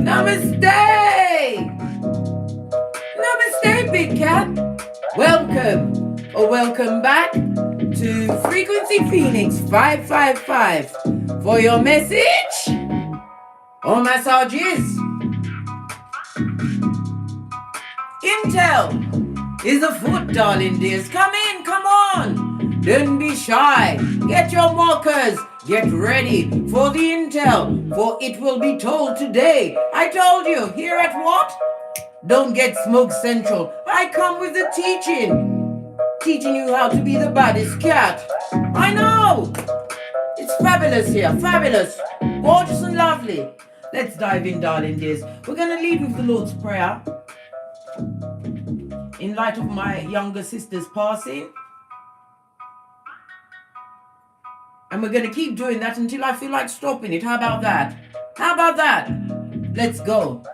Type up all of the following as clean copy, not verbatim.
Namaste! Namaste, Big Cat. Welcome or welcome back to Frequency Phoenix 555 for your message or massages. Intel is afoot, darling dears. Come in, come on. Don't be shy. Get your markers. Get ready for the intel, for it will be told today. I told you, here at what? Don't Get Smoke Central. I come with the teaching you how to be the baddest cat. I know. It's fabulous here, fabulous, gorgeous and lovely. Let's dive in, darling dears. We're going to lead with the Lord's Prayer in light of my younger sister's passing. And we're going to keep doing that until I feel like stopping it. How about that? How about that? Let's go.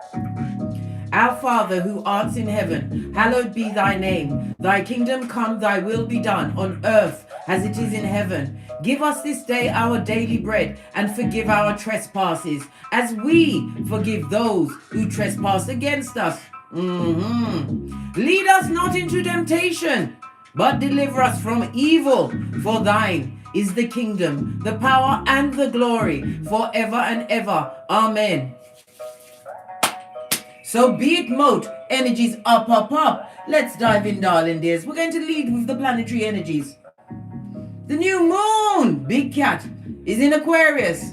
Our Father who art in heaven, hallowed be thy name. Thy kingdom come, thy will be done on earth as it is in heaven. Give us this day our daily bread and forgive our trespasses as we forgive those who trespass against us. Lead us not into temptation, but deliver us from evil. For thine is the kingdom, the power, and the glory, forever and ever. Amen. So be it moat, energies up, up, up. Let's dive in, darling dears. We're going to lead with the planetary energies. The new moon, Big Cat, is in Aquarius.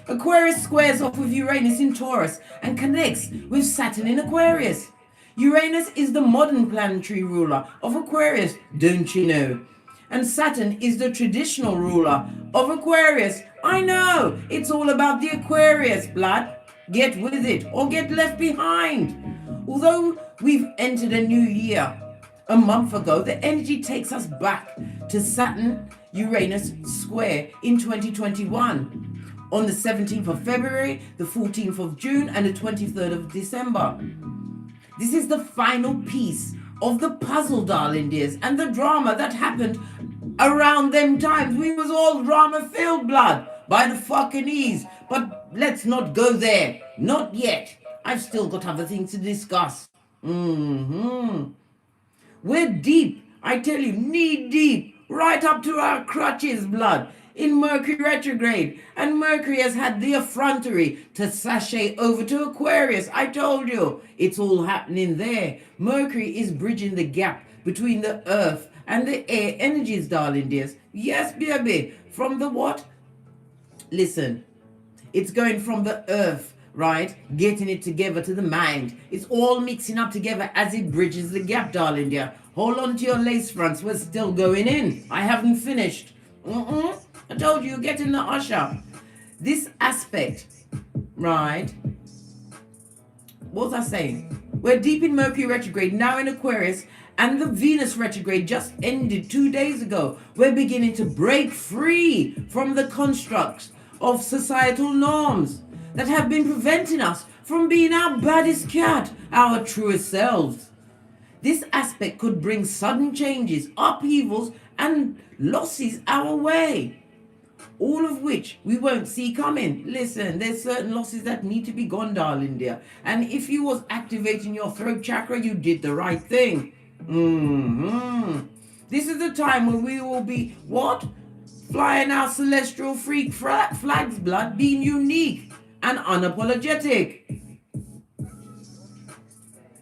Aquarius squares off with Uranus in Taurus and connects with Saturn in Aquarius. Uranus is the modern planetary ruler of Aquarius, don't you know? And Saturn is the traditional ruler of Aquarius. I know, it's all about the Aquarius blood. Get with it or get left behind. Although we've entered a new year a month ago, the energy takes us back to Saturn-Uranus square in 2021 on the 17th of February, the 14th of June, and the 23rd of December. This is the final piece of the puzzle, darling dears, and the drama that happened around them times. We was all drama-filled, blood, by the fucking ease. But let's not go there. Not yet. I've still got other things to discuss. We're deep, I tell you, knee deep, right up to our crutches, blood, in Mercury retrograde. And Mercury has had the effrontery to sashay over to Aquarius. I told you, it's all happening there. Mercury is bridging the gap between the earth and the air energies, darling dears. Yes, baby. From the what? Listen, it's going from the earth, right? Getting it together to the mind. It's all mixing up together as it bridges the gap, darling dear. Hold on to your lace fronts. We're still going in. I haven't finished. I told you, get in the usher. This aspect, right? What was I saying? We're deep in Mercury retrograde, now in Aquarius, and the Venus retrograde just ended 2 days ago. We're beginning to break free from the constructs of societal norms that have been preventing us from being our baddest cat, our truest selves. This aspect could bring sudden changes, upheavals, and losses our way, all of which we won't see coming. Listen, there's certain losses that need to be gone, darling dear. And if you was activating your throat chakra, you did the right thing. This is the time when we will be, what? Flying our celestial freak flags, blood, being unique and unapologetic.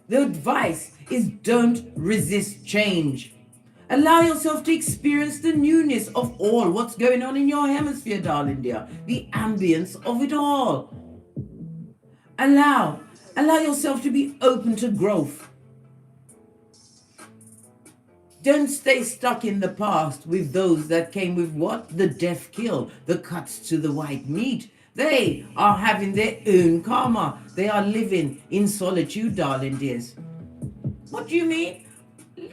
The advice is don't resist change. Allow yourself to experience the newness of all what's going on in your hemisphere, darling dear. The ambience of it all. Allow yourself to be open to growth. Don't stay stuck in the past with those that came with what? The death kill, the cuts to the white meat. They are having their own karma. They are living in solitude, darling dears. What do you mean?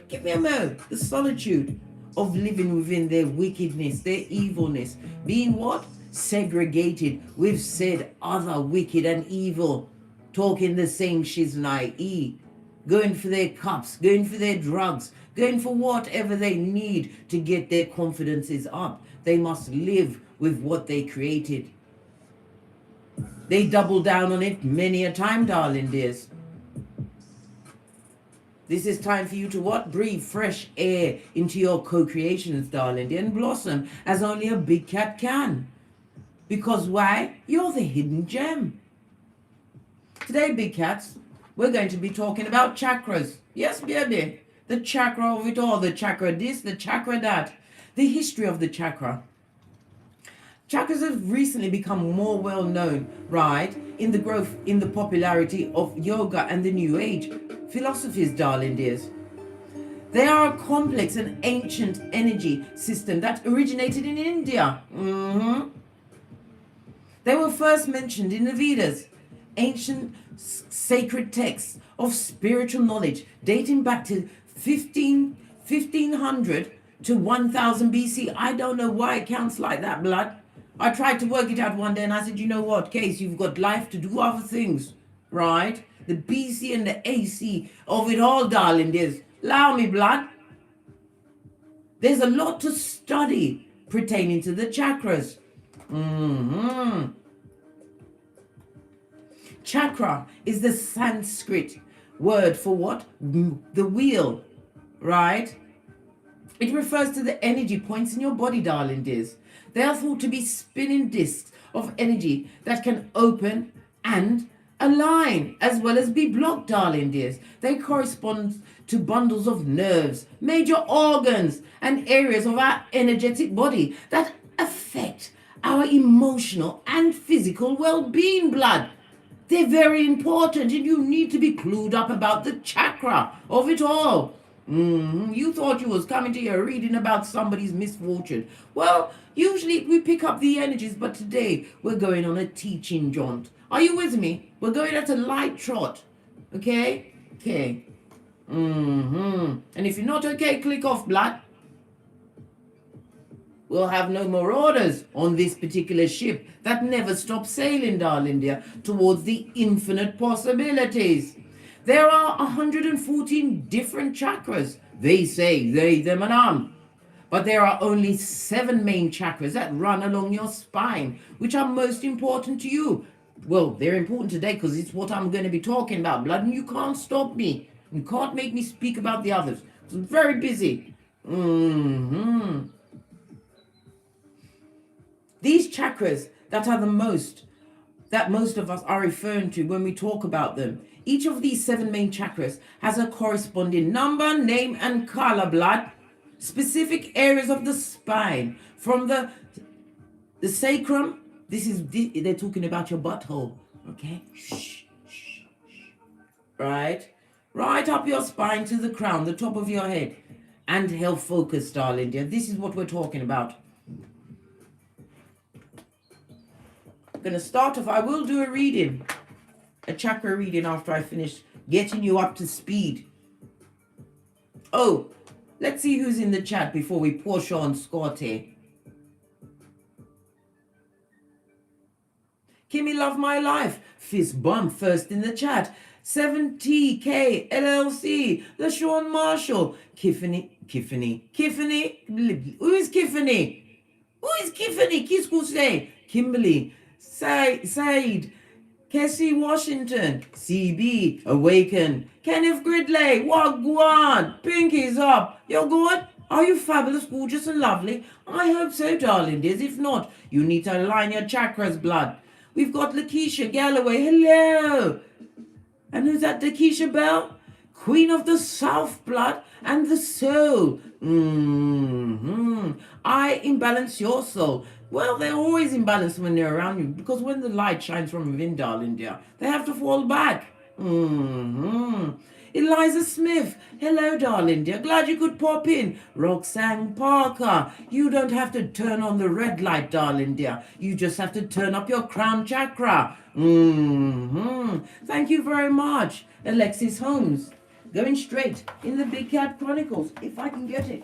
Give me a mo. The solitude of living within their wickedness, their evilness, being what? Segregated with said other wicked and evil, talking the same shiznai, going for their cups, going for their drugs, going for whatever they need to get their confidences up. They must live with what they created. They double down on it many a time, darling dears. This is time for you to what? Breathe fresh air into your co-creations, darling dear, and blossom as only a big cat can. Because why? You're the hidden gem. Today, big cats, we're going to be talking about chakras. Yes, baby. The chakra of it all. The chakra this, the chakra that. The history of the chakra. Chakras have recently become more well known, right, in the growth, in the popularity of yoga and the New Age philosophies, darling dears. They are a complex and ancient energy system that originated in India. They were first mentioned in the Vedas, ancient sacred texts of spiritual knowledge dating back to 1500 to 1000 BC. I don't know why it counts like that, blood. I tried to work it out one day and I said, you know what, Case, you've got life to do other things, right? The BC and the AC of it all, darling, dears. Allow me, blood. There's a lot to study pertaining to the chakras. Chakra is the Sanskrit word for what? The wheel, right? It refers to the energy points in your body, darling dears. They are thought to be spinning discs of energy that can open and align as well as be blocked, darling dears. They correspond to bundles of nerves, major organs, and areas of our energetic body that affect our emotional and physical well-being, blood. They're very important and you need to be clued up about the chakra of it all. You thought you was coming to your reading about somebody's misfortune. Well, usually we pick up the energies, but today we're going on a teaching jaunt. Are you with me? We're going at a light trot. Okay? Okay. And if you're not okay, click off, blood. We'll have no more orders on this particular ship that never stops sailing, darling dear, towards the infinite possibilities. There are 114 different chakras. They say, they, them, and But there are only 7 main chakras that run along your spine, which are most important to you. Well, they're important today because it's what I'm going to be talking about, blood, and you can't stop me. You can't make me speak about the others. I'm very busy. These chakras that are that most of us are referring to when we talk about them. Each of these 7 main chakras has a corresponding number, name, and color, blood. Specific areas of the spine. From the sacrum, they're talking about your butthole, okay? Shh. Right up your spine to the crown, the top of your head. And health focus, darling dear. This is what we're talking about. I'm going to start off. I will do a chakra reading after I finish getting you up to speed. Oh, let's see who's in the chat before we push on Scotty. Kimmy Love My Life, fist bump first in the chat. 70K LLC, LaShawn Marshall, Kiffany. Who is Kiffany? Qu'est-ce que c'est? Kimberly, Said, Cassie Washington, CB, Awaken, Kenneth Gridley, Wagwan, Pinky's up. You're good? Are you fabulous, gorgeous, and lovely? I hope so, darling dears. If not, you need to align your chakras, blood. We've got Lakeisha Galloway. Hello. And who's that, Lakeisha Bell? Queen of the South, blood, and the soul. I imbalance your soul. Well, they're always imbalanced when they're around you, because when the light shines from within, darling dear, they have to fall back. Eliza Smith, hello, darling dear. Glad you could pop in. Roxanne Parker, you don't have to turn on the red light, darling dear. You just have to turn up your crown chakra. Thank you very much, Alexis Holmes. Going straight in the Big Cat Chronicles, if I can get it.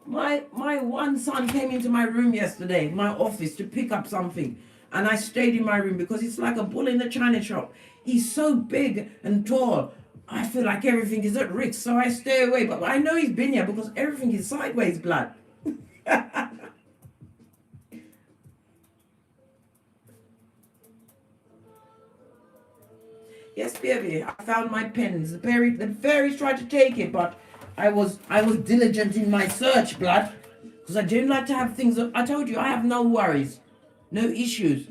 My one son came into my room yesterday, my office, to pick up something. And I stayed in my room because it's like a bull in a china shop. He's so big and tall. I feel like everything is at risk, so I stay away. But I know he's been here because everything is sideways, blood. Yes, baby. I found my pens. The fairies tried to take it, but I was diligent in my search, blood. Because I don't like to have things. I told you I have no worries, no issues.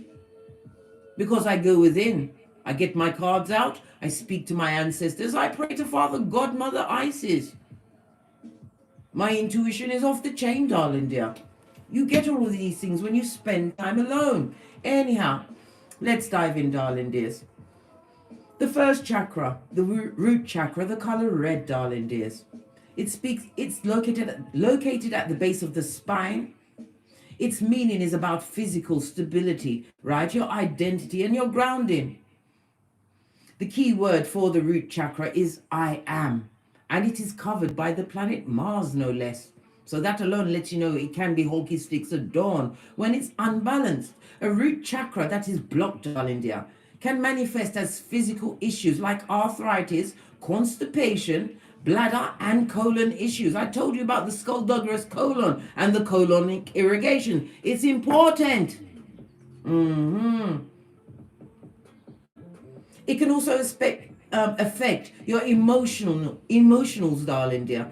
Because I go within. I get my cards out. I speak to my ancestors. I pray to Father God, Mother Isis. My intuition is off the chain, darling dear. You get all of these things when you spend time alone. Anyhow, let's dive in, darling dears. The first chakra, the root chakra, the color red, darling dears. It's located at the base of the spine. Its meaning is about physical stability, right? Your identity and your grounding. The key word for the root chakra is I am, and it is covered by the planet Mars, no less. So that alone lets you know it can be hawky sticks at dawn when it's unbalanced. A root chakra that is blocked, darling dear, can manifest as physical issues like arthritis, constipation, bladder and colon issues. I told you about the skullduggerous colon and the colonic irrigation. It's important. It can also affect your emotionals, darling dear,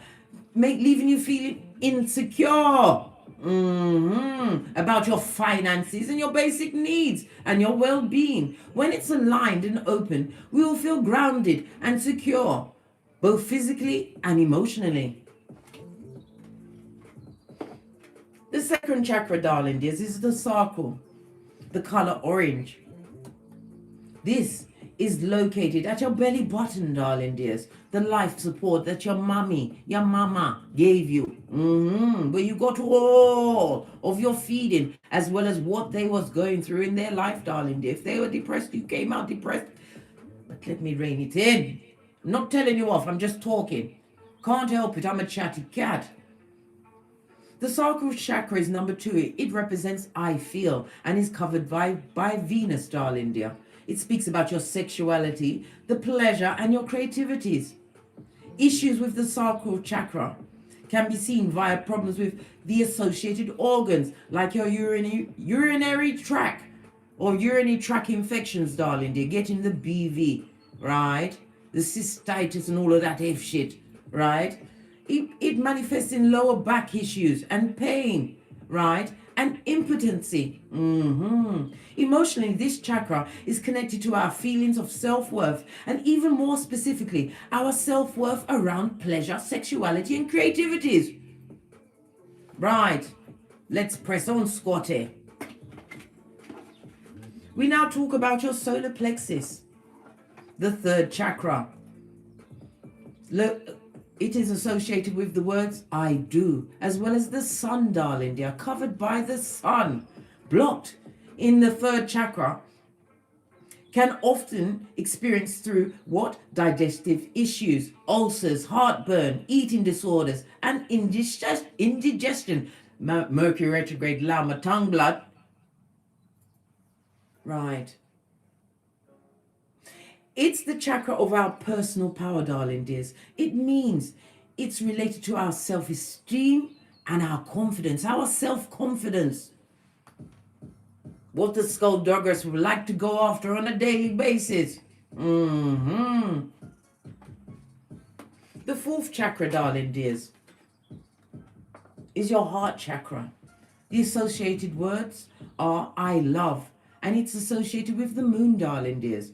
leaving you feeling insecure about your finances and your basic needs and your well-being. When it's aligned and open, we will feel grounded and secure, both physically and emotionally. The second chakra, darling dears, is the sacral, the color orange. This is located at your belly button, darling dears. The life support that your mommy, your mama gave you. Where you got all of your feeding, as well as what they was going through in their life, darling dear. If they were depressed, you came out depressed. But let me rein it in. I'm not telling you off, I'm just talking. Can't help it, I'm a chatty cat. The sacral chakra is number 2. It represents I feel and is covered by Venus, darling dear. It speaks about your sexuality, the pleasure, and your creativities. Issues with the sacral chakra can be seen via problems with the associated organs, like your urinary tract or urinary tract infections, darling dear, getting the BV, right? The cystitis and all of that F shit, right? It manifests in lower back issues and pain, right? And impotency. Emotionally, this chakra is connected to our feelings of self-worth, and even more specifically, our self-worth around pleasure, sexuality, and creativities. Right, let's press on, Scotty. We now talk about your solar plexus, the third chakra. Look, it is associated with the words I do, as well as the sun, darling dear, covered by the sun. Blocked in the third chakra can often experience through what? Digestive issues, ulcers, heartburn, eating disorders, and indigestion. Mercury retrograde, lama, tongue blood. Right. It's the chakra of our personal power, darling dears. It means it's related to our self-esteem and our confidence, our self-confidence. What the skullduggers would like to go after on a daily basis. The fourth chakra, darling dears, is your heart chakra. The associated words are I love, and it's associated with the moon, darling dears.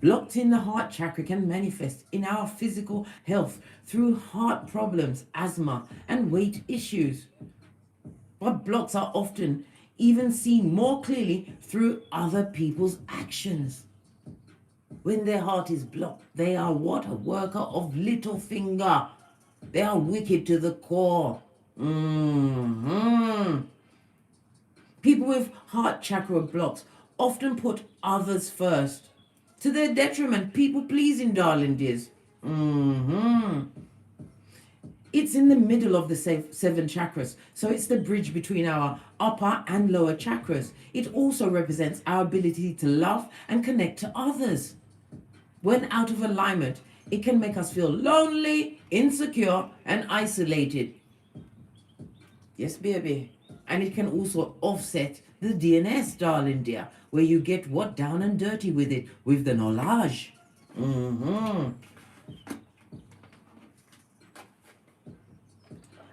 Blocked in the heart chakra can manifest in our physical health through heart problems, asthma, and weight issues. But blocks are often even seen more clearly through other people's actions. When their heart is blocked, they are what? A worker of little finger. They are wicked to the core. People with heart chakra blocks often put others first, to their detriment, people pleasing, darling dears. It's in the middle of the 7 chakras, so it's the bridge between our upper and lower chakras. It also represents our ability to love and connect to others. When out of alignment, it can make us feel lonely, insecure, and isolated. Yes, baby. And it can also offset the DNS, darling dear, where you get what down and dirty with it, with the knowledge.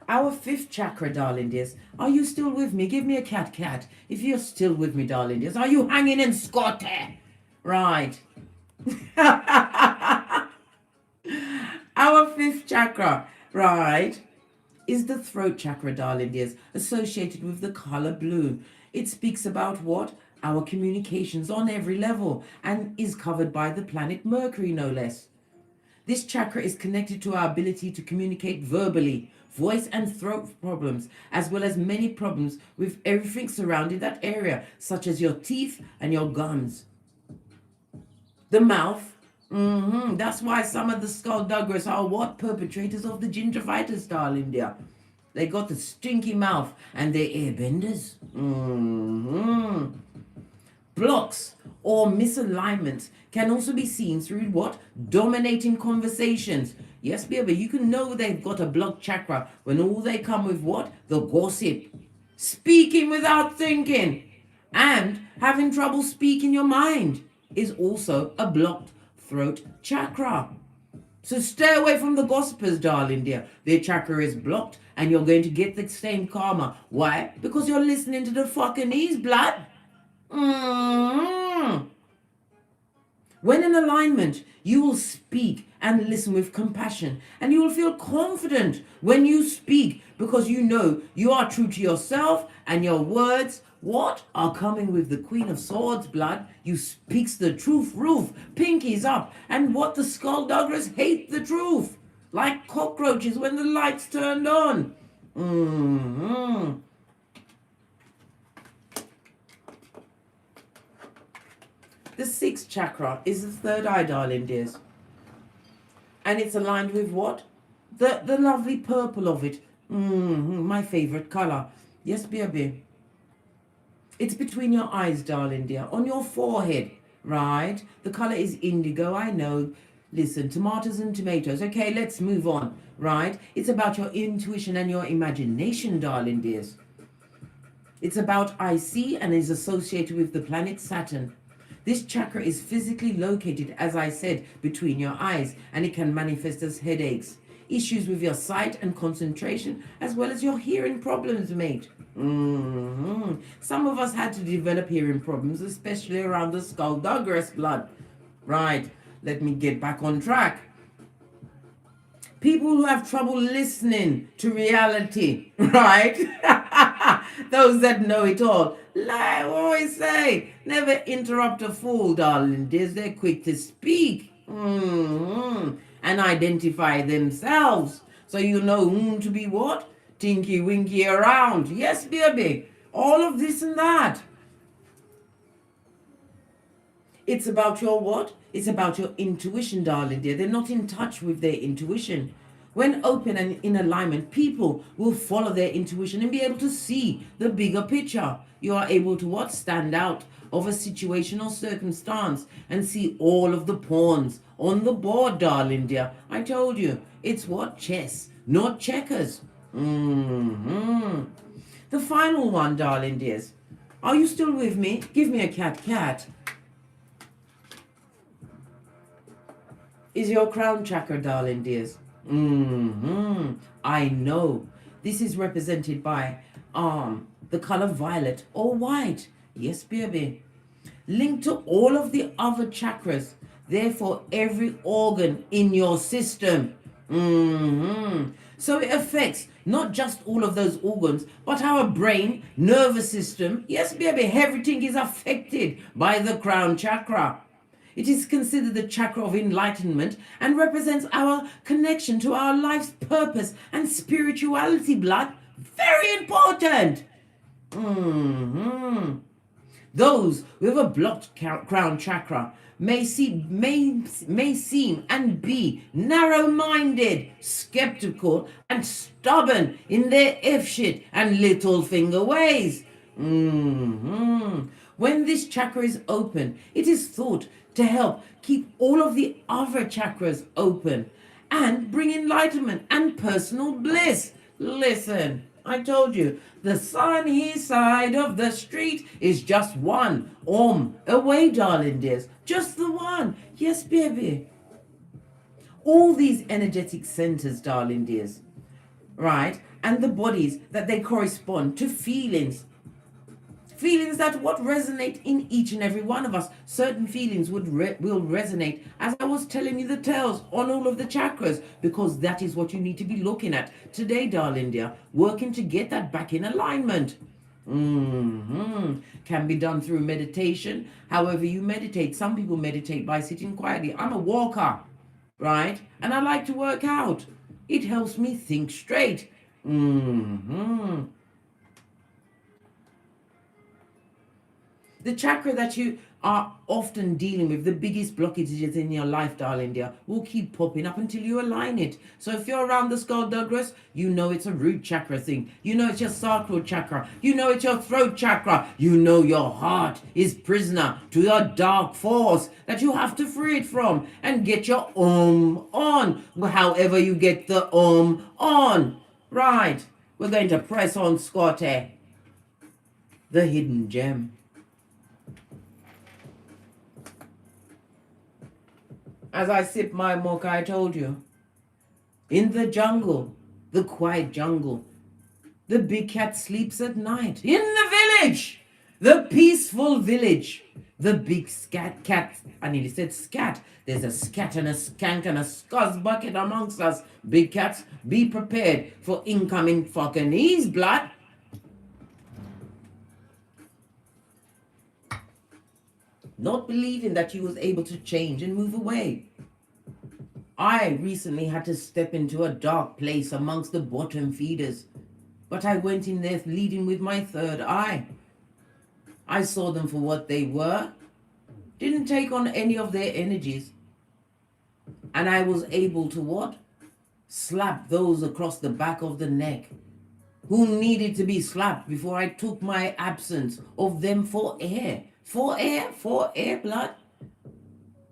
Our fifth chakra, darling dears. Are you still with me? Give me a cat. If you're still with me, darling dears. Are you hanging in, Scotty? Right. Our fifth chakra, right, is the throat chakra, darling dears, associated with the color blue. It speaks about what? Our communications on every level, and is covered by the planet Mercury, no less. This chakra is connected to our ability to communicate verbally, voice and throat problems, as well as many problems with everything surrounding that area, such as your teeth and your gums. The mouth. That's why some of the skullduggerers are what? Perpetrators of the gingivitis, darling dear. They got the stinky mouth and they're airbenders. Blocks or misalignments can also be seen through what? Dominating conversations. Yes, baby, you can know they've got a blocked chakra when all they come with what? The gossip. Speaking without thinking. And having trouble speaking your mind is also a blocked throat chakra. So stay away from the gossipers, darling dear. Their chakra is blocked and you're going to get the same karma. Why? Because you're listening to the fucking knees, blood. When in alignment, you will speak and listen with compassion, and you will feel confident when you speak because you know you are true to yourself and your words, what, are coming with the Queen of Swords, blood. You speaks the truth, roof, pinkies up, and what the skullduggerers hate the truth, like cockroaches when the lights turned on. The sixth chakra is the third eye, darling dears. And it's aligned with what? The lovely purple of it. My favorite color. Yes, baby. It's between your eyes, darling dear. On your forehead, right? The color is indigo, I know. Listen, tomatoes and tomatoes. Okay, let's move on, right? It's about your intuition and your imagination, darling dears. It's about I see and is associated with the planet Saturn. This chakra is physically located, as I said, between your eyes, and it can manifest as headaches, issues with your sight and concentration, as well as your hearing problems, mate. Some of us had to develop hearing problems, especially around the skullduggerous, blood. Right, let me get back on track. People who have trouble listening to reality, right? Those that know it all. Like I always say, never interrupt a fool, darling dears. They're quick to speak and identify themselves. So you know whom to be what? Tinky winky around. Yes, baby. All of this and that. It's about your what? It's about your intuition, darling dear. They're not in touch with their intuition. When open and in alignment, people will follow their intuition and be able to see the bigger picture. You are able to what? Stand out of a situation or circumstance and see all of the pawns on the board, darling dear. I told you, it's what? Chess, not checkers. The final one, darling dears. Are you still with me? Give me a cat. Is your crown chakra, darling dears. I know. This is represented by the color violet or white. Yes, baby. Linked to all of the other chakras. Therefore, every organ in your system. So it affects not just all of those organs, but our brain, nervous system. Yes, baby, everything is affected by the crown chakra. It is considered the chakra of enlightenment and represents our connection to our life's purpose and spirituality, blood. Very important. Those with a blocked crown chakra may seem and be narrow-minded, skeptical, and stubborn in their F-shit and little finger ways. When this chakra is open, it is thought to help keep all of the other chakras open and bring enlightenment and personal bliss. Listen, I told you, the sunny side of the street is just one away, darling dears. Just the one. Yes, baby. All these energetic centers, darling dears, right? And the bodies that they correspond to feelings. Feelings that what resonate in each and every one of us. Certain feelings will resonate, as I was telling you the tales on all of the chakras, because that is what you need to be looking at today, darling dear, working to get that back in alignment. Can be done through meditation. However you meditate, some people meditate by sitting quietly. I'm a walker, right? And I like to work out. It helps me think straight. The chakra that you are often dealing with, the biggest blockages in your life, darling dear, will keep popping up until you align it. So if you're around the skull, Douglas, you know it's a root chakra thing. You know it's your sacral chakra. You know it's your throat chakra. You know your heart is prisoner to your dark force that you have to free it from and get your on. However you get the on. Right. We're going to press on, Scotty. The hidden gem. As I sip my mocha, I told you, in the jungle, the quiet jungle, the big cat sleeps at night. In the village, the peaceful village, the big cat, I nearly said scat. There's a scat and a skank and a scuzz bucket amongst us. Big cats, be prepared for incoming fucking blood. Not believing that you was able to change and move away. I recently had to step into a dark place amongst the bottom feeders, but I went in there leading with my third eye. I saw them for what they were, didn't take on any of their energies, and I was able to what? Slap those across the back of the neck who needed to be slapped before I took my absence of them for air. For air, blood.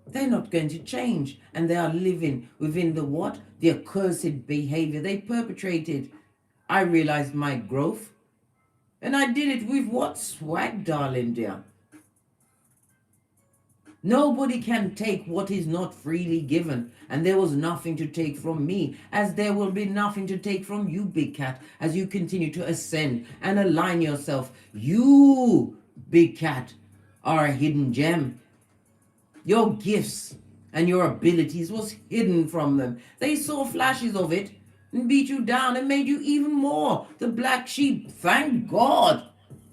They're not going to change, and they are living within the what? The accursed behavior they perpetrated. I realized my growth, and I did it with what? Swag, darling dear. Nobody can take what is not freely given, and there was nothing to take from me, as there will be nothing to take from you, big cat, as you continue to ascend and align yourself. You, big cat, are a hidden gem. Your gifts and your abilities was hidden from them. They saw flashes of it and beat you down and made you even more the black sheep. Thank God.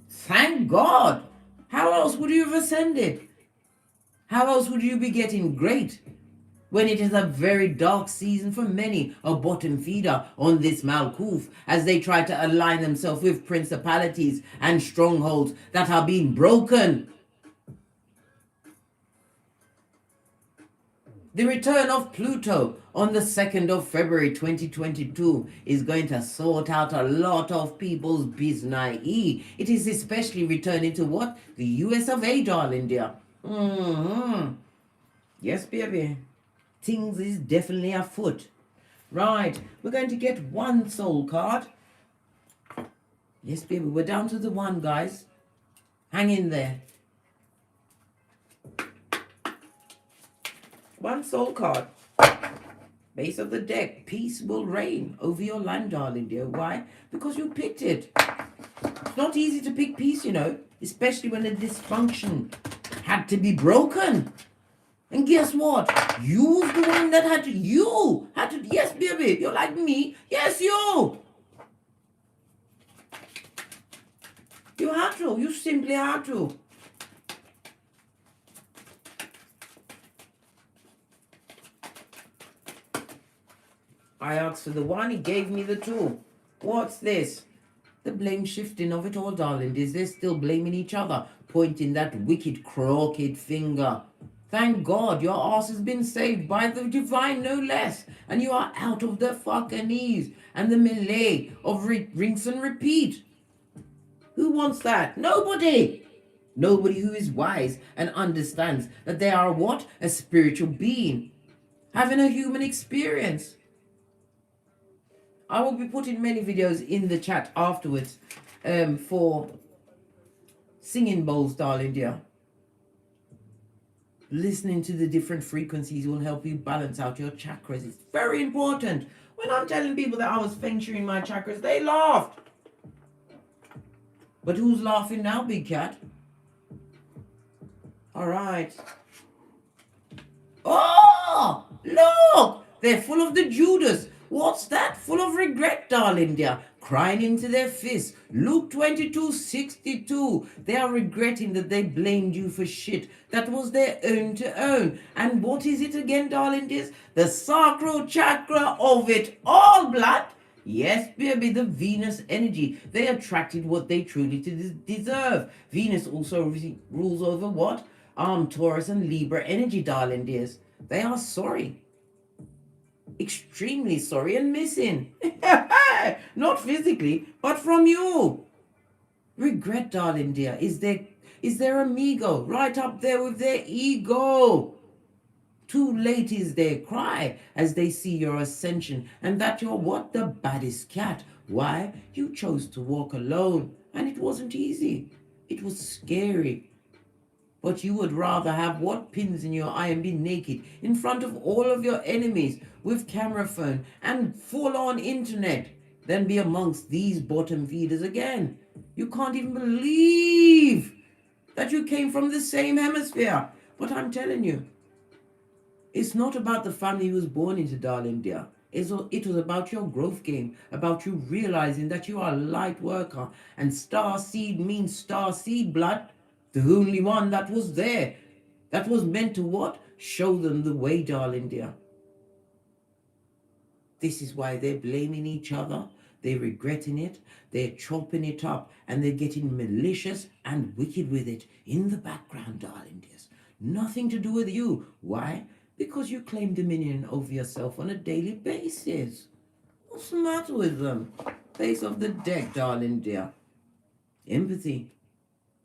Thank God. How else would you have ascended? How else would you be getting great when it is a very dark season for many a bottom feeder on this Malkuth, as they try to align themselves with principalities and strongholds that are being broken? The return of Pluto on the 2nd of February 2022 is going to sort out a lot of people's business. It is especially returning to what? The US of A, darling dear. Yes, baby. Things is definitely afoot. Right, we're going to get one soul card. Yes, baby, we're down to the one, guys. Hang in there. One soul card. Base of the deck. Peace will reign over your land, darling dear. Why? Because you picked it. It's not easy to pick peace, you know, especially when the dysfunction had to be broken. And guess what? You're the one that had to. Yes, baby. You're like me. Yes, you. You had to. You simply had to. I asked for the one, he gave me the two. What's this? The blame shifting of it all, darling. Is they still blaming each other, pointing that wicked, crooked finger? Thank God your ass has been saved by the divine, no less. And you are out of the fucking knees and the melee of rinse and repeat. Who wants that? Nobody. Nobody who is wise and understands that they are what? A spiritual being, having a human experience. I will be putting many videos in the chat afterwards for singing bowls, darling dear. Listening to the different frequencies will help you balance out your chakras. It's very important. When I'm telling people that I was feng shuiing my chakras, they laughed. But who's laughing now, big cat? All right. Oh, look! They're full of the Judas. What's that? Full of regret, darling dear. Crying into their fists. Luke 22:62. They are regretting that they blamed you for shit that was their own to own. And what is it again, darling dears? The sacral chakra of it all, blood. Yes, baby, the Venus energy. They attracted what they truly deserve. Venus also rules over what? Taurus and Libra energy, darling dears. They are sorry. Extremely sorry and missing. Not physically, but from you. Regret, darling dear, is their amigo right up there with their ego. Too late is their cry as they see your ascension and that you're what? The baddest cat. Why? You chose to walk alone and it wasn't easy. It was scary. But you would rather have what? Pins in your eye and be naked in front of all of your enemies with camera phone and full on internet than be amongst these bottom feeders again. You can't even believe that you came from the same hemisphere. But I'm telling you, it's not about the family you was born into, darling dear. It was about your growth game, about you realizing that you are a light worker and star seed means star seed, blood. The only one that was there, that was meant to what? Show them the way, darling dear. This is why they're blaming each other. They're regretting it. They're chopping it up. And they're getting malicious and wicked with it in the background, darling dears. Nothing to do with you. Why? Because you claim dominion over yourself on a daily basis. What's the matter with them? Face of the deck, darling dear. Empathy.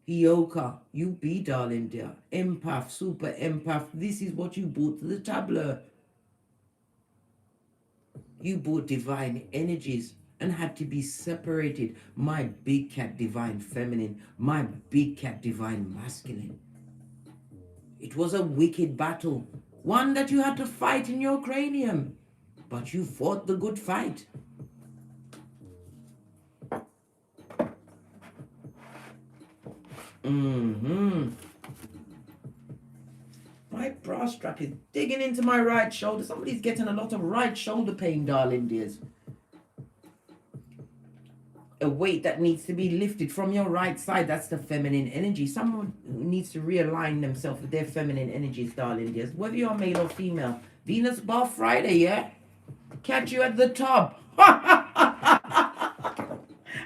Yoka, you be, darling dear. Empath, super empath. This is what you brought to the tableau. You brought divine energies and had to be separated. My big cat divine feminine, my big cat divine masculine. It was a wicked battle, one that you had to fight in your cranium, but you fought the good fight. My bra strap is digging into my right shoulder. Somebody's getting a lot of right shoulder pain, darling dears. A weight that needs to be lifted from your right side. That's the feminine energy. Someone needs to realign themselves with their feminine energies, darling dears. Whether you're male or female. Venus Bar Friday, yeah? Catch you at the top.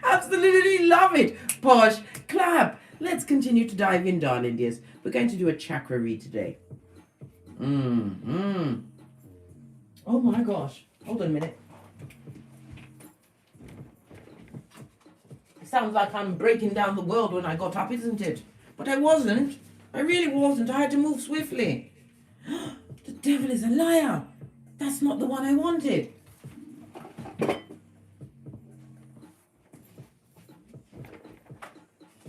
Absolutely love it. Posh, clap. Let's continue to dive in, darling dears. We're going to do a chakra read today. Oh my gosh. Hold on a minute. It sounds like I'm breaking down the world when I got up, isn't it? But I wasn't. I really wasn't. I had to move swiftly. The devil is a liar. That's not the one I wanted.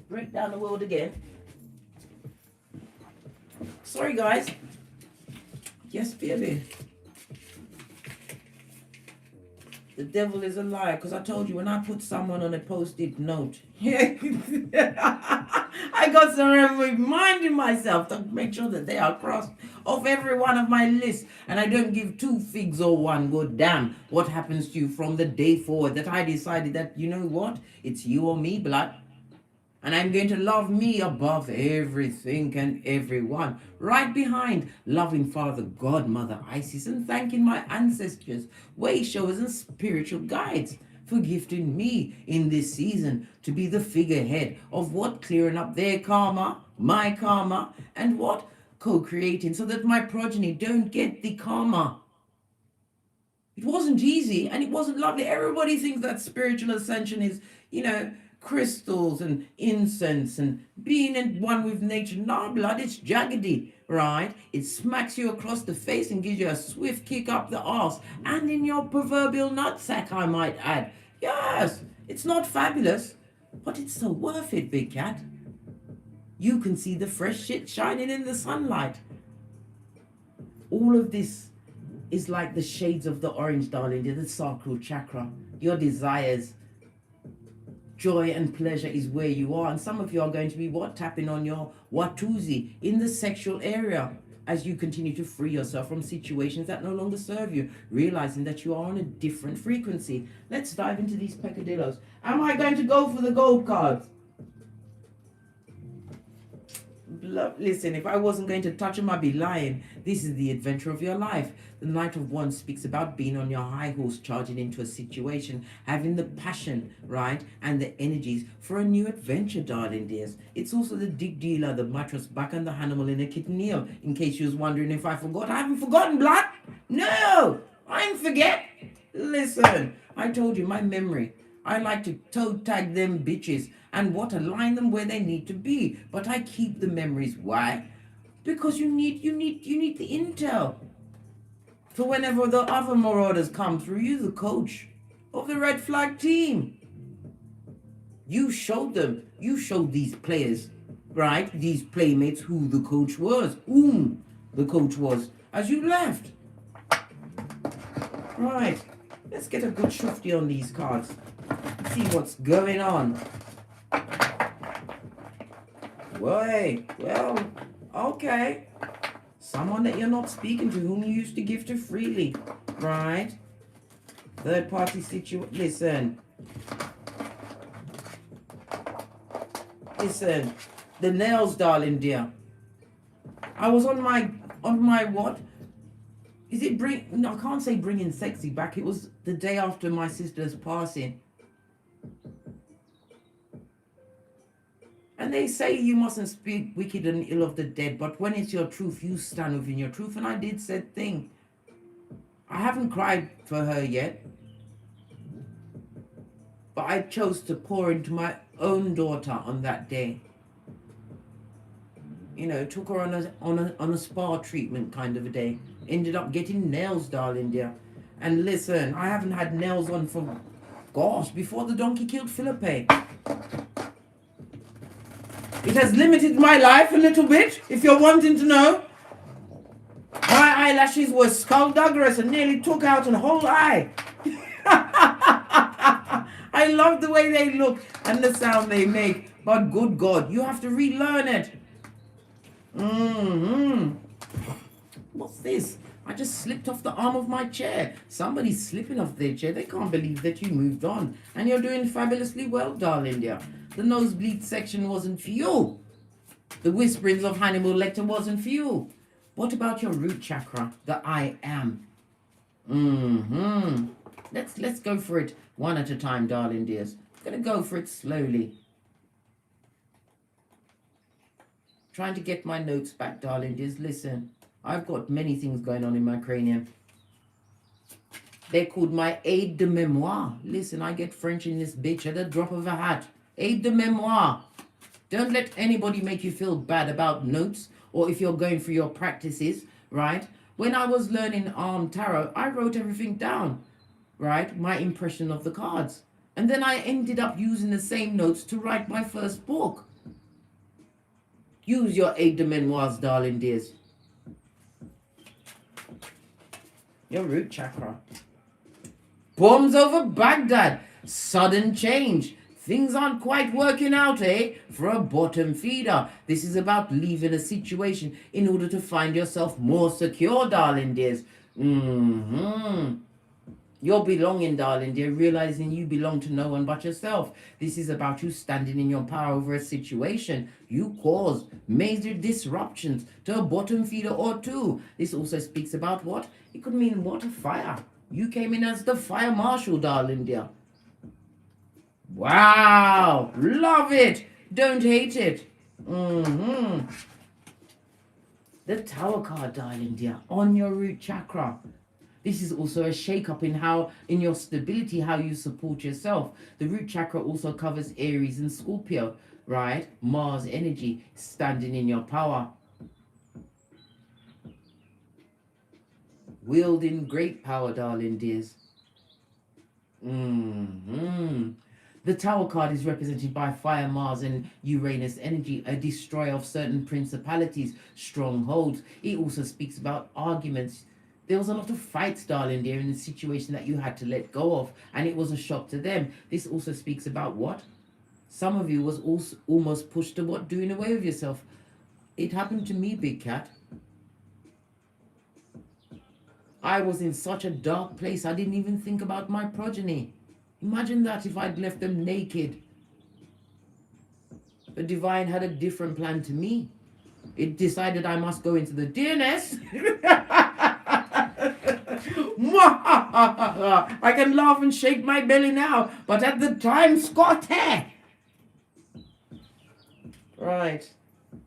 Break down the world again. Sorry, guys. Yes, baby. The devil is a liar, because I told you when I put someone on a post-it note, I got some reminding myself to make sure that they are crossed off every one of my lists, and I don't give two figs or one good damn what happens to you from the day forward that I decided that, you know what, it's you or me, blood. And I'm going to love me above everything and everyone. Right behind loving Father God, Mother Isis, and thanking my ancestors, way showers, and spiritual guides for gifting me in this season to be the figurehead of what? Clearing up their karma, my karma, and what? Co-creating so that my progeny don't get the karma. It wasn't easy and it wasn't lovely. Everybody thinks that spiritual ascension is, crystals and incense and being in one with nature. No, blood, it's jaggedy, right? It smacks you across the face and gives you a swift kick up the arse. And in your proverbial nutsack, I might add. Yes, it's not fabulous, but it's so worth it, big cat. You can see the fresh shit shining in the sunlight. All of this is like the shades of the orange, darling, the sacral chakra. Your desires, joy and pleasure is where you are. And some of you are going to be tapping on your watusi in the sexual area as you continue to free yourself from situations that no longer serve you, realizing that you are on a different frequency. Let's dive into these peccadillos. Am I going to go for the gold cards? Listen, if I wasn't going to touch them, I'd be lying. This is the adventure of your life. The Knight of Wands speaks about being on your high horse, charging into a situation, having the passion, right, and the energies for a new adventure, darling dears. It's also the dig dealer, the mattress back, and the animal in a kitten heel. In case you was wondering if I forgot, I haven't forgotten, blood. No, I ain't forget. Listen, I told you my memory. I like to toe tag them bitches and align them where they need to be. But I keep the memories. Why? Because you need the intel. For whenever the other marauders come through, you the coach of the red flag team. You showed them. You showed these players, right? These playmates who the coach was. Whom the coach was as you left. Right. Let's get a good shufty on these cards. See what's going on. Wait, well, okay. Someone that you're not speaking to, whom you used to give to freely, right? Third party situation. Listen. The nails, darling dear. I was on my what? Is it no, I can't say bringing sexy back. It was the day after my sister's passing. And they say you mustn't speak wicked and ill of the dead, but when it's your truth, you stand within your truth. And I did said thing. I haven't cried for her yet, but I chose to pour into my own daughter on that day. You know, took her on a spa treatment kind of a day. Ended up getting nails, darling dear. And listen, I haven't had nails on for, gosh, before the donkey killed Philippe. It has limited my life a little bit, if you're wanting to know. My eyelashes were skullduggerous and nearly took out a whole eye. I love the way they look and the sound they make. But good God, you have to relearn it. What's this? I just slipped off the arm of my chair. Somebody's slipping off their chair. They can't believe that you moved on. And you're doing fabulously well, darling dear. The nosebleed section wasn't for you. The whisperings of Hannibal Lecter wasn't for you. What about your root chakra, the I am? Let's go for it one at a time, darling dears. I'm gonna go for it slowly. Trying to get my notes back, darling dears. Listen, I've got many things going on in my cranium. They're called my aide de memoire. Listen, I get French in this bitch at the drop of a hat. Aide de memoire. Don't let anybody make you feel bad about notes or if you're going through your practices, right? When I was learning tarot, I wrote everything down, right? My impression of the cards. And then I ended up using the same notes to write my first book. Use your aide de memoirs, darling dears. Your root chakra. Bombs over Baghdad. Sudden change. Things aren't quite working out, eh? For a bottom feeder. This is about leaving a situation in order to find yourself more secure, darling dears. You're belonging, darling dear, realizing you belong to no one but yourself. This is about you standing in your power over a situation. You caused major disruptions to a bottom feeder or two. This also speaks about what? It could mean what? A fire. You came in as the fire marshal, darling dear. Wow, love it. Don't hate it. The Tower card, darling dear, on your root chakra. This is also a shake-up in your stability, how you support yourself. The root chakra also covers Aries and Scorpio, right? Mars energy, standing in your power. Wielding great power, darling dears. The Tower card is represented by Fire, Mars, and Uranus energy, a destroyer of certain principalities, strongholds. It also speaks about arguments. There was a lot of fights, darling dear, in the situation that you had to let go of, and it was a shock to them. This also speaks about what? Some of you was also almost pushed to what? Doing away with yourself. It happened to me, Big Cat. I was in such a dark place, I didn't even think about my progeny. Imagine that if I'd left them naked. The divine had a different plan to me. It decided I must go into the DNS. I can laugh and shake my belly now, but at the time, Scotty. Right.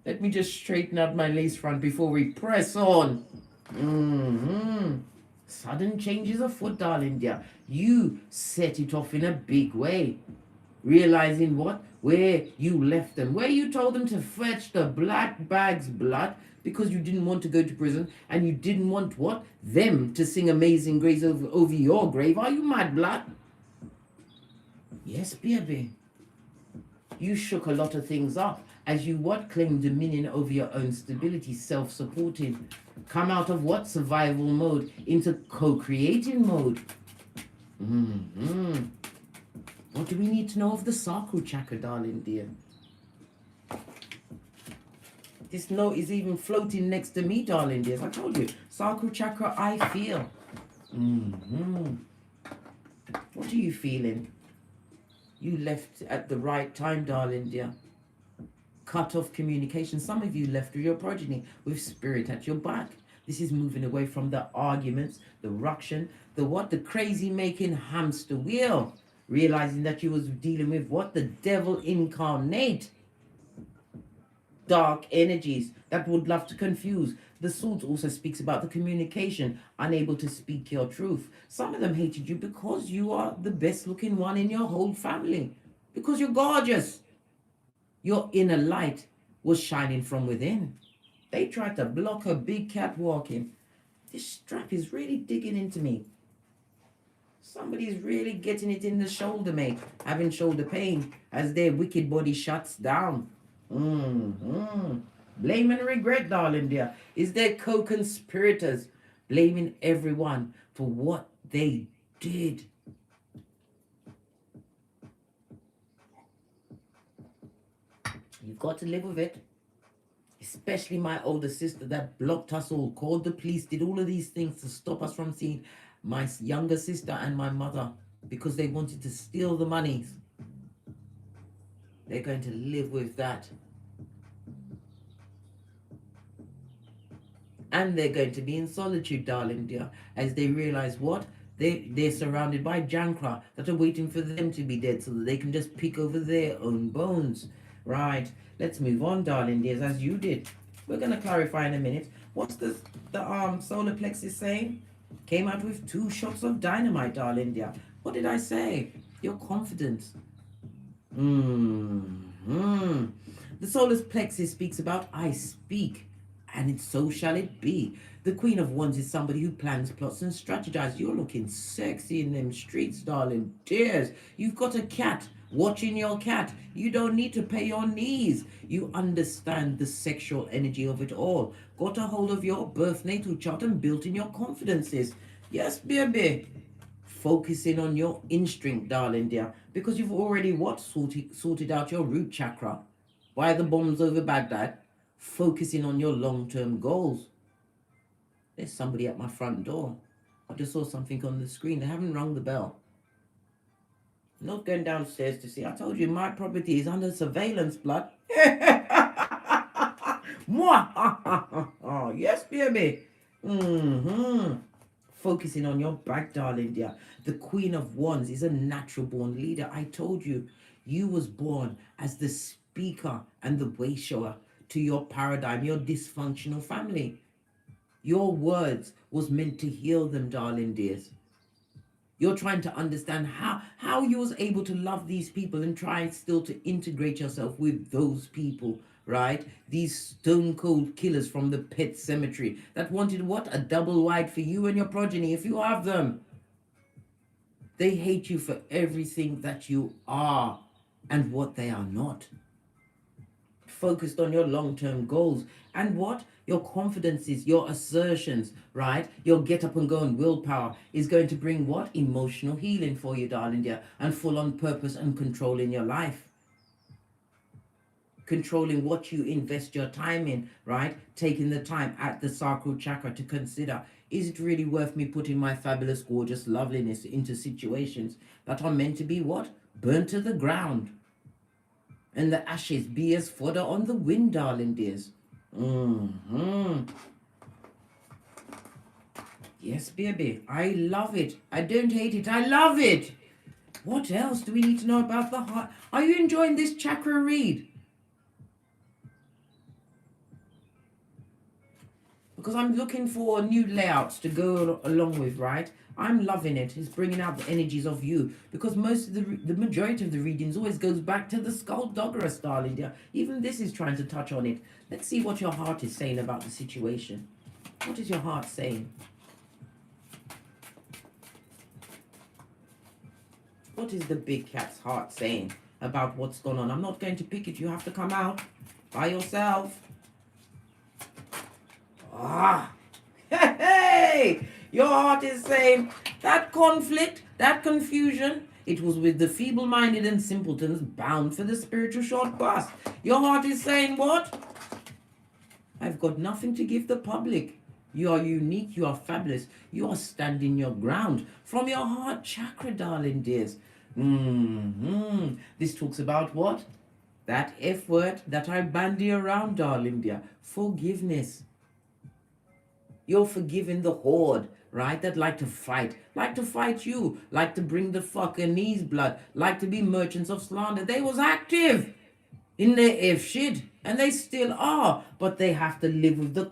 Let me just straighten out my lace front before we press on. Sudden changes afoot, darling dear. You set it off in a big way. Realizing what? Where you left them. Where you told them to fetch the black bag's blood because you didn't want to go to prison and you didn't want what? Them to sing Amazing Grace over your grave. Are you mad, blood? Yes, baby. You shook a lot of things up as you what? Claim dominion over your own stability, self-supporting. Come out of what? Survival mode into co-creating mode. What do we need to know of the sacral chakra, darling dear? This note is even floating next to me, darling dear. As I told you, sacral chakra, I feel. What are you feeling? You left at the right time, darling dear. Cut off communication. Some of you left with your progeny with spirit at your back. This is moving away from the arguments, the ruction, the what? The crazy making hamster wheel. Realizing that you was dealing with what? The devil incarnate. Dark energies that would love to confuse. The sword also speaks about the communication, unable to speak your truth. Some of them hated you because you are the best looking one in your whole family. Because you're gorgeous. Your inner light was shining from within. They tried to block her, Big Cat walking. This strap is really digging into me. Somebody's really getting it in the shoulder, mate. Having shoulder pain as their wicked body shuts down. Blame and regret, darling dear. Is there co-conspirators blaming everyone for what they did? You've got to live with it. Especially my older sister that blocked us all, called the police, did all of these things to stop us from seeing my younger sister and my mother because they wanted to steal the monies. They're going to live with that. And they're going to be in solitude, darling dear, as they realize what? They're surrounded by Jankra that are waiting for them to be dead so that they can just pick over their own bones. Right, let's move on, darling dears, as you did. We're going to clarify in a minute. What's the solar plexus saying? Came out with 2 shots of dynamite, darling dear. What did I say? Your confidence. The solar plexus speaks about I speak, and so shall it be. The Queen of Wands is somebody who plans, plots, and strategizes. You're looking sexy in them streets, darling dears. You've got a cat. Watching your cat. You don't need to pay your knees. You understand the sexual energy of it all. Got a hold of your birth natal chart and built in your confidences. Yes, baby. Focusing on your instinct, darling dear, because you've already what? Sorted out your root chakra. By the bombs over Baghdad. Focusing on your long-term goals. There's somebody at my front door. I just saw something on the screen. They haven't rung the bell. I'm not going downstairs to see. I told you my property is under surveillance, blood. Yes, baby. Focusing on your back, darling dear. The Queen of Wands is a natural born leader. I told you, you was born as the speaker and the way shower to your paradigm, your dysfunctional family. Your words was meant to heal them, darling dears. You're trying to understand how you was able to love these people and try still to integrate yourself with those people, right? These stone cold killers from the pet cemetery that wanted what? A double wide for you and your progeny, if you have them. They hate you for everything that you are and what they are not. Focused on your long-term goals and what your confidence is, your assertions, right? Your get up and go and willpower is going to bring what? Emotional healing for you, darling dear, and full on purpose and control in your life. Controlling what you invest your time in, right? Taking the time at the sacral chakra to consider, is it really worth me putting my fabulous, gorgeous loveliness into situations that are meant to be what? Burnt to the ground. And the ashes be as fodder on the wind, darling dears. Yes, baby. I love it. I don't hate it. I love it. What else do we need to know about the heart? Are you enjoying this chakra read? Because I'm looking for new layouts to go along with, right? I'm loving it. It's bringing out the energies of you. Because most of the majority of the readings always goes back to the skullduggerous, darling dear. Even this is trying to touch on it. Let's see what your heart is saying about the situation. What is your heart saying? What is the big cat's heart saying about what's going on? I'm not going to pick it. You have to come out by yourself. Hey! Your heart is saying that conflict, that confusion, it was with the feeble-minded and simpletons bound for the spiritual short bus. Your heart is saying what? I've got nothing to give the public. You are unique, you are fabulous, you are standing your ground from your heart chakra, darling dears. This talks about what? That F word that I bandy around, darling dear. Forgiveness. You're forgiving the horde, right? That like to fight you, like to bring the fucking knees blood, like to be merchants of slander. They was active in their F shit, and they still are, but they have to live with the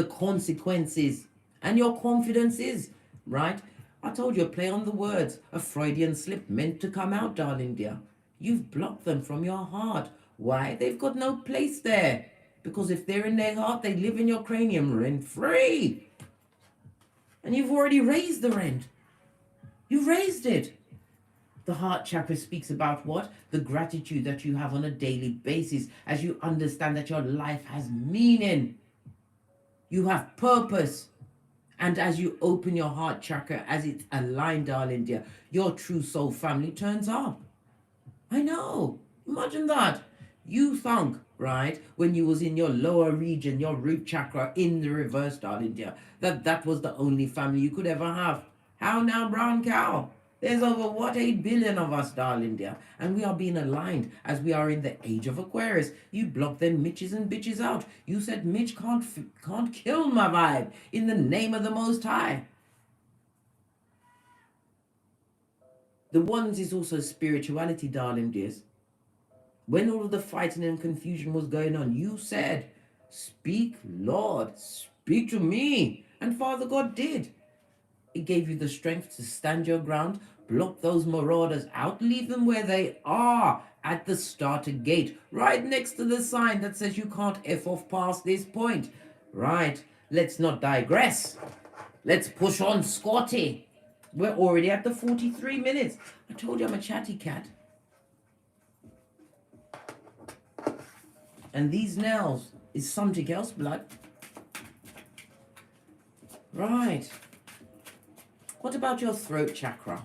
consequences. And your confidence is, right? I told you, play on the words. A Freudian slip meant to come out, darling dear. You've blocked them from your heart. Why? They've got no place there. Because if they're in their heart, they live in your cranium rent-free. And you've already raised the rent. You've raised it. The heart chakra speaks about what? The gratitude that you have on a daily basis as you understand that your life has meaning. You have purpose. And as you open your heart chakra, as it's aligned, darling dear, your true soul family turns up. I know. Imagine that. You thunk, right, when you was in your lower region, your root chakra in the reverse, darling dear, that was the only family you could ever have. How now, brown cow? There's over, what, 8 billion of us, darling dear. And we are being aligned as we are in the age of Aquarius. You blocked them Mitches and bitches out. You said Mitch can't kill my vibe in the name of the Most High. The ones is also spirituality, darling dears. When all of the fighting and confusion was going on, you said, speak, Lord, speak to me. And Father God did. It gave you the strength to stand your ground, block those marauders out, leave them where they are at the starter gate, right next to the sign that says you can't F off past this point. Right, let's not digress. Let's push on, Scotty. We're already at the 43 minutes. I told you I'm a chatty cat. And these nails is something else, blood. Right. What about your throat chakra?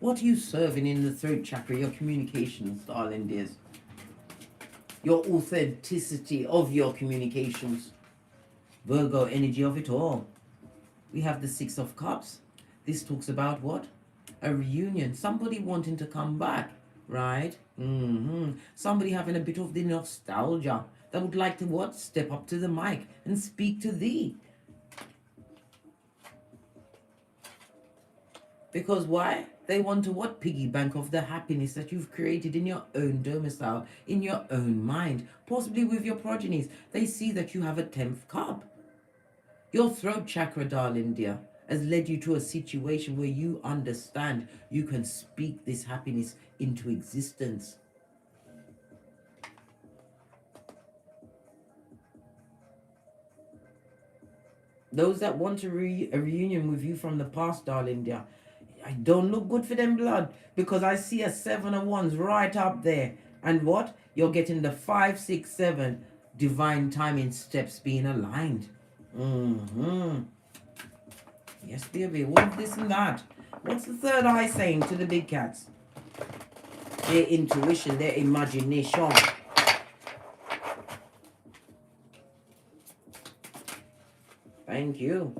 What are you serving in the throat chakra? Your communications, darling dears. Your authenticity of your communications. Virgo energy of it all. We have the 6 of Cups. This talks about what? A reunion. Somebody wanting to come back. Right? Somebody having a bit of the nostalgia that would like to what? Step up to the mic and speak to thee. Because why? They want to what? Piggyback of the happiness that you've created in your own domicile, in your own mind, possibly with your progenies. They see that you have a 10th cup. Your throat chakra, darling dear, has led you to a situation where you understand you can speak this happiness into existence. Those that want a reunion with you from the past, darling dear, I don't look good for them, blood, because I see a 7 of wands right up there. And what? You're getting the 5, 6, 7 divine timing steps being aligned. Yes, baby. What's this and that? What's the third eye saying to the big cats? Their intuition, their imagination. Thank you.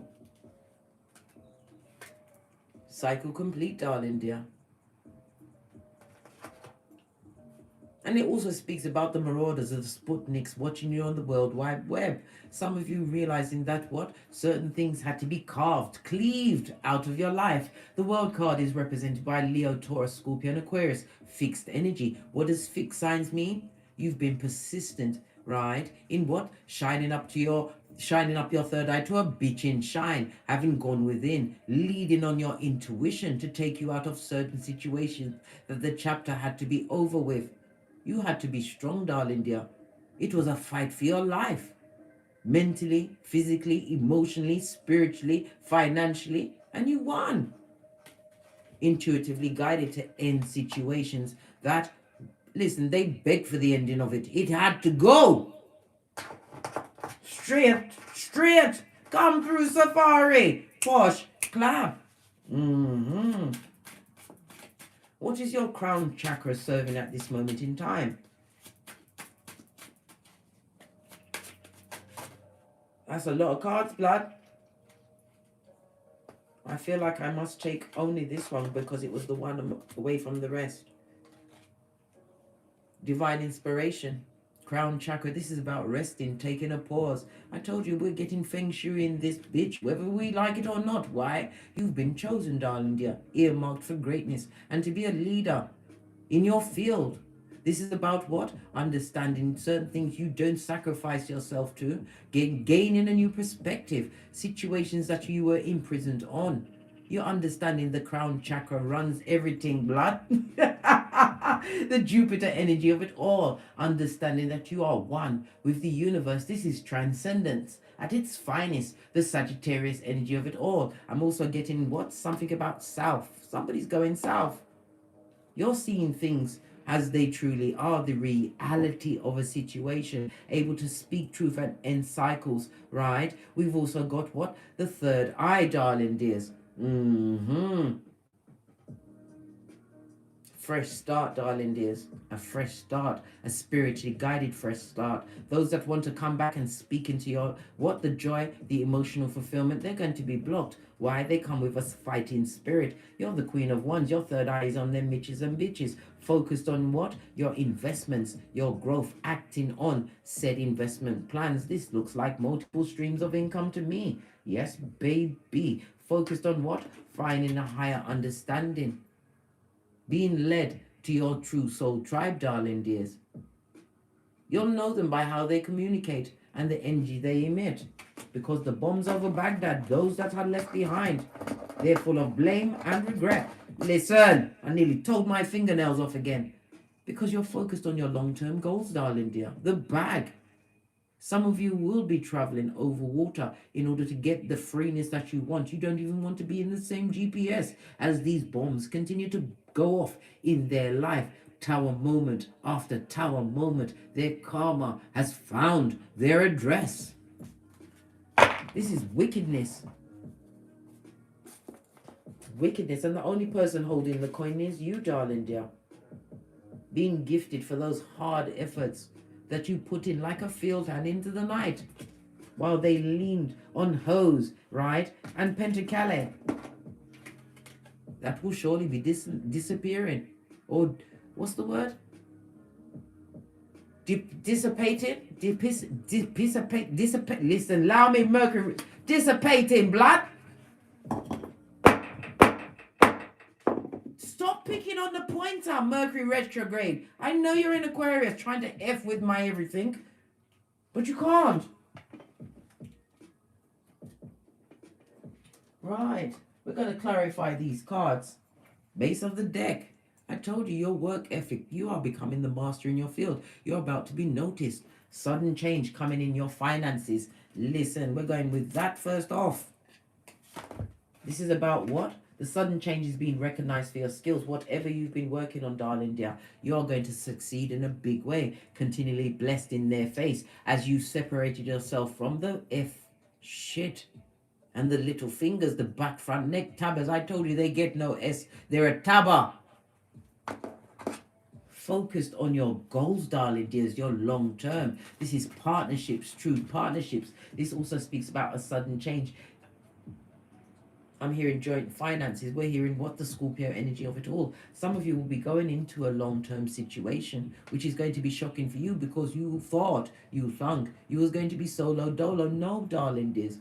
Cycle complete, darling dear. And it also speaks about the marauders of the Sputniks watching you on the World Wide Web. Some of you realizing that what? Certain things had to be carved, cleaved out of your life. The World card is represented by Leo, Taurus, Scorpio, and Aquarius. Fixed energy. What does fixed signs mean? You've been persistent, right? In what? Shining up your third eye to a bitchin' shine, having gone within, leading on your intuition to take you out of certain situations that the chapter had to be over with. You had to be strong, darling dear. It was a fight for your life. Mentally, physically, emotionally, spiritually, financially, and you won. Intuitively guided to end situations that, listen, they begged for the ending of it. It had to go. Straight, come through safari. Posh, clap. What is your crown chakra serving at this moment in time? That's a lot of cards, blood. I feel like I must take only this one because it was the one away from the rest. Divine inspiration. Crown chakra. This is about resting, taking a pause. I told you we're getting feng shui in this bitch, whether we like it or not. Why? You've been chosen, darling dear, earmarked for greatness and to be a leader in your field. This is about what? Understanding certain things you don't sacrifice yourself to, gaining a new perspective, situations that you were imprisoned on. You're understanding the crown chakra runs everything, blood. The Jupiter energy of it all. Understanding that you are one with the universe. This is transcendence at its finest. The Sagittarius energy of it all. I'm also getting what? Something about south. Somebody's going south. You're seeing things as they truly are, the reality of a situation, able to speak truth and end cycles, right? We've also got what? The third eye, darling dears. Fresh start, darling dears. A fresh start. A spiritually guided fresh start. Those that want to come back and speak into your, what? The joy, the emotional fulfillment, they're going to be blocked. Why? They come with a fighting spirit. You're the Queen of Wands. Your third eye is on them mitches and bitches. Focused on what? Your investments, your growth, acting on said investment plans. This looks like multiple streams of income to me. Yes, baby. Focused on what? Finding a higher understanding. Being led to your true soul tribe, darling dears. You'll know them by how they communicate and the energy they emit. Because the bombs over Baghdad, those that are left behind, they're full of blame and regret. Listen, I nearly told my fingernails off again. Because you're focused on your long-term goals, darling dear. The bag. Some of you will be traveling over water in order to get the freeness that you want. You don't even want to be in the same GPS as these bombs continue to go off in their life. Tower moment after tower moment, their karma has found their address. This is wickedness. Wickedness, and the only person holding the coin is you, darling dear. Being gifted for those hard efforts that you put in like a field hand into the night while they leaned on hose, right? And pentacale. That will surely be disappearing. Or what's the word? Dissipated? Dissipate. Listen, allow me, Mercury. Dissipating, blood. picking on the pointer, Mercury retrograde. I know you're in Aquarius trying to F with my everything, but you can't. Right, we're going to clarify these cards. Base of the deck. I told you your work ethic. You are becoming the master in your field. You're about to be noticed. Sudden change coming in your finances. Listen, we're going with that first off. This is about what? The sudden change is being recognized for your skills. Whatever you've been working on, darling dear, you're going to succeed in a big way. Continually blessed in their face as you separated yourself from the shit. And the little fingers, the back, front, neck, tabbers. I told you they get no S. They're a tabber. Focused on your goals, darling dears, your long term. This is partnerships, true partnerships. This also speaks about a sudden change. I'm hearing joint finances. We're hearing what the Scorpio energy of it all. Some of you will be going into a long-term situation, which is going to be shocking for you because you thought, you was going to be solo dolo. No, darling dears.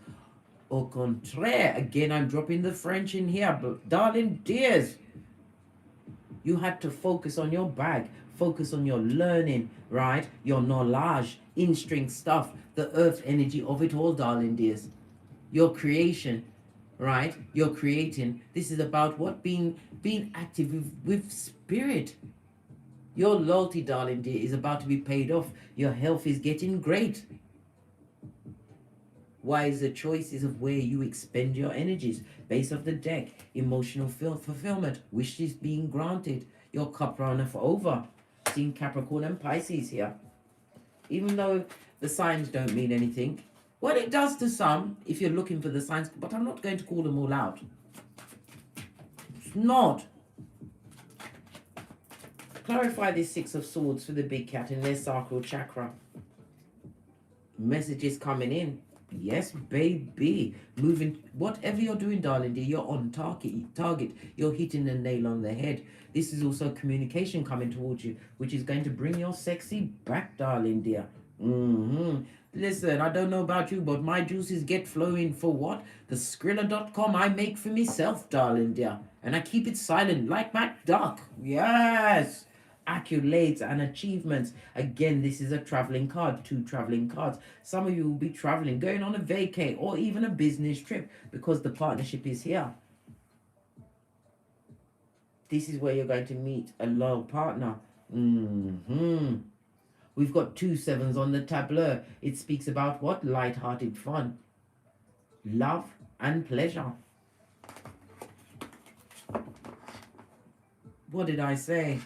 Au contraire, again, I'm dropping the French in here, but darling dears, you had to focus on your bag, focus on your learning, right? Your knowledge, in-string stuff, the earth energy of it all, darling dears. Your creation, right? You're creating. This is about what? Being active with spirit. Your loyalty, darling dear, is about to be paid off. Your health is getting great. Wiser choices of where you expend your energies. Base of the deck, emotional fulfillment, wishes being granted. Your cup runneth over. Seeing Capricorn and Pisces here. Even though the signs don't mean anything. Well, it does to some, if you're looking for the signs, but I'm not going to call them all out. It's not. Clarify this Six of Swords for the big cat in their sacral chakra. Messages coming in. Yes, baby. Moving, whatever you're doing, darling dear, you're on target. You're hitting the nail on the head. This is also communication coming towards you, which is going to bring your sexy back, darling dear. Listen, I don't know about you, but my juices get flowing for what? The Skrilla.com I make for myself, darling dear. And I keep it silent like Mac Duck. Yes. Accolades and achievements. Again, this is a traveling card, 2 traveling cards. Some of you will be traveling, going on a vacay or even a business trip because the partnership is here. This is where you're going to meet a loyal partner. We've got 2 sevens on the tableau. It speaks about what? Light-hearted fun, love and pleasure. What did I say?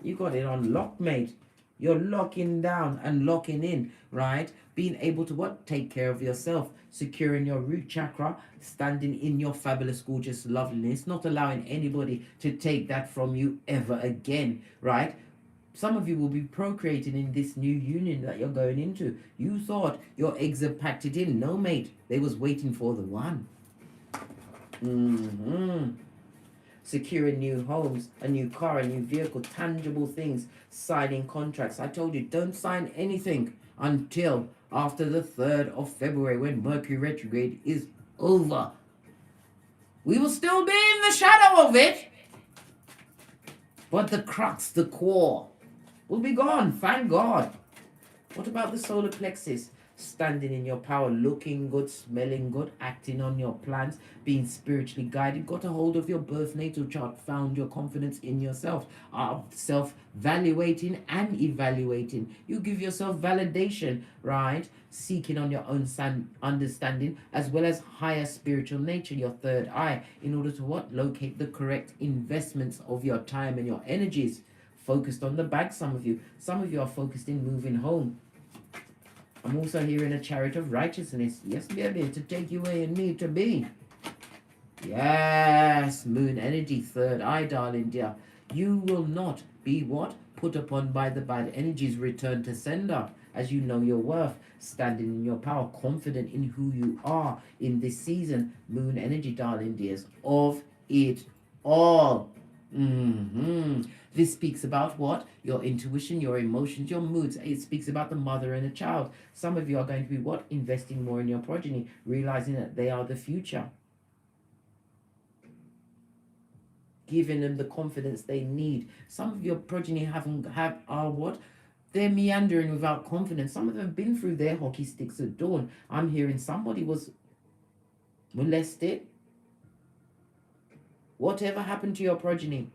You got it on lock, mate. You're locking down and locking in, right? Being able to what? Take care of yourself. Securing your root chakra. Standing in your fabulous, gorgeous loveliness. Not allowing anybody to take that from you ever again, right? Some of you will be procreating in this new union that you're going into. You thought your eggs had packed it in. No, mate. They was waiting for the one. Securing new homes, a new car, a new vehicle, tangible things, signing contracts. I told you, don't sign anything until after the 3rd of February when Mercury retrograde is over. We will still be in the shadow of it, but the crux, the core, will be gone, thank God. What about the solar plexus? Standing in your power, looking good, smelling good, acting on your plans, being spiritually guided, got a hold of your birth natal chart, found your confidence in yourself, self-valuating and evaluating. You give yourself validation, right? Seeking on your own understanding, as well as higher spiritual nature, your third eye, in order to what? Locate the correct investments of your time and your energies. Focused on the bag, some of you. Some of you are focused in moving home. I'm also hearing a chariot of righteousness. Yes, baby, to take you where you need to be. Yes, moon energy, third eye, darling dear. You will not be what? Put upon by the bad energies, return to sender. As you know your worth, standing in your power, confident in who you are in this season. Moon energy, darling dears, of it all. This speaks about what? Your intuition, your emotions, your moods. It speaks about the mother and the child. Some of you are going to be what? Investing more in your progeny, realizing that they are the future. giving them the confidence they need. Some of your progeny are what? They're meandering without confidence. Some of them have been through their hockey sticks at dawn. I'm hearing somebody was molested. Whatever happened to your progeny?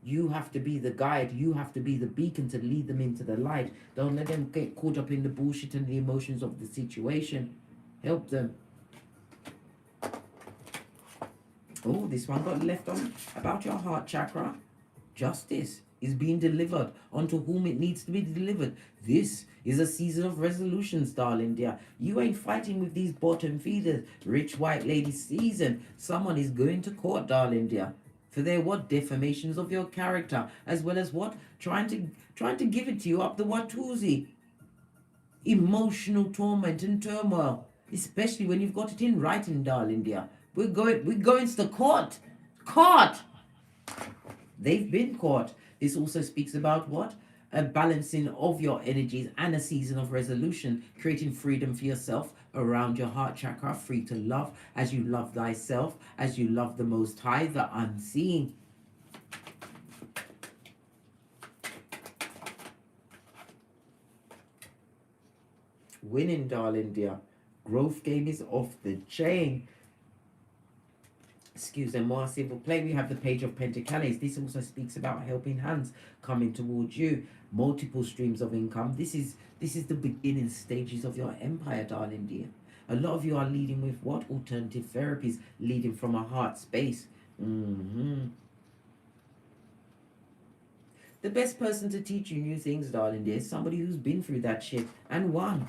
You have to be the guide. You have to be the beacon to lead them into the light. Don't let them get caught up in the bullshit and the emotions of the situation. Help them. Oh, this one got left on about your heart chakra. Justice is being delivered unto whom it needs to be delivered. This is a season of resolutions, darling dear. You ain't fighting with these bottom feeders. Rich white lady season. Someone is going to court, darling dear. For their what? Defamations of your character, as well as what? Trying to give it to you up the Watusi. Emotional torment and turmoil, especially when you've got it in writing, darling dear. We're going to court. Court. They've been caught. This also speaks about what? A balancing of your energies and a season of resolution, creating freedom for yourself around your heart chakra, free to love as you love thyself, as you love the Most High, the unseen. Winning, darling dear. Growth game is off the chain. Excuse me, more civil play. We have the Page of Pentacles. This also speaks about helping hands coming towards you. Multiple streams of income. This is the beginning stages of your empire, darling dear. A lot of you are leading with what? Alternative therapies, leading from a heart space. The best person to teach you new things, darling dear, is somebody who's been through that shit and won.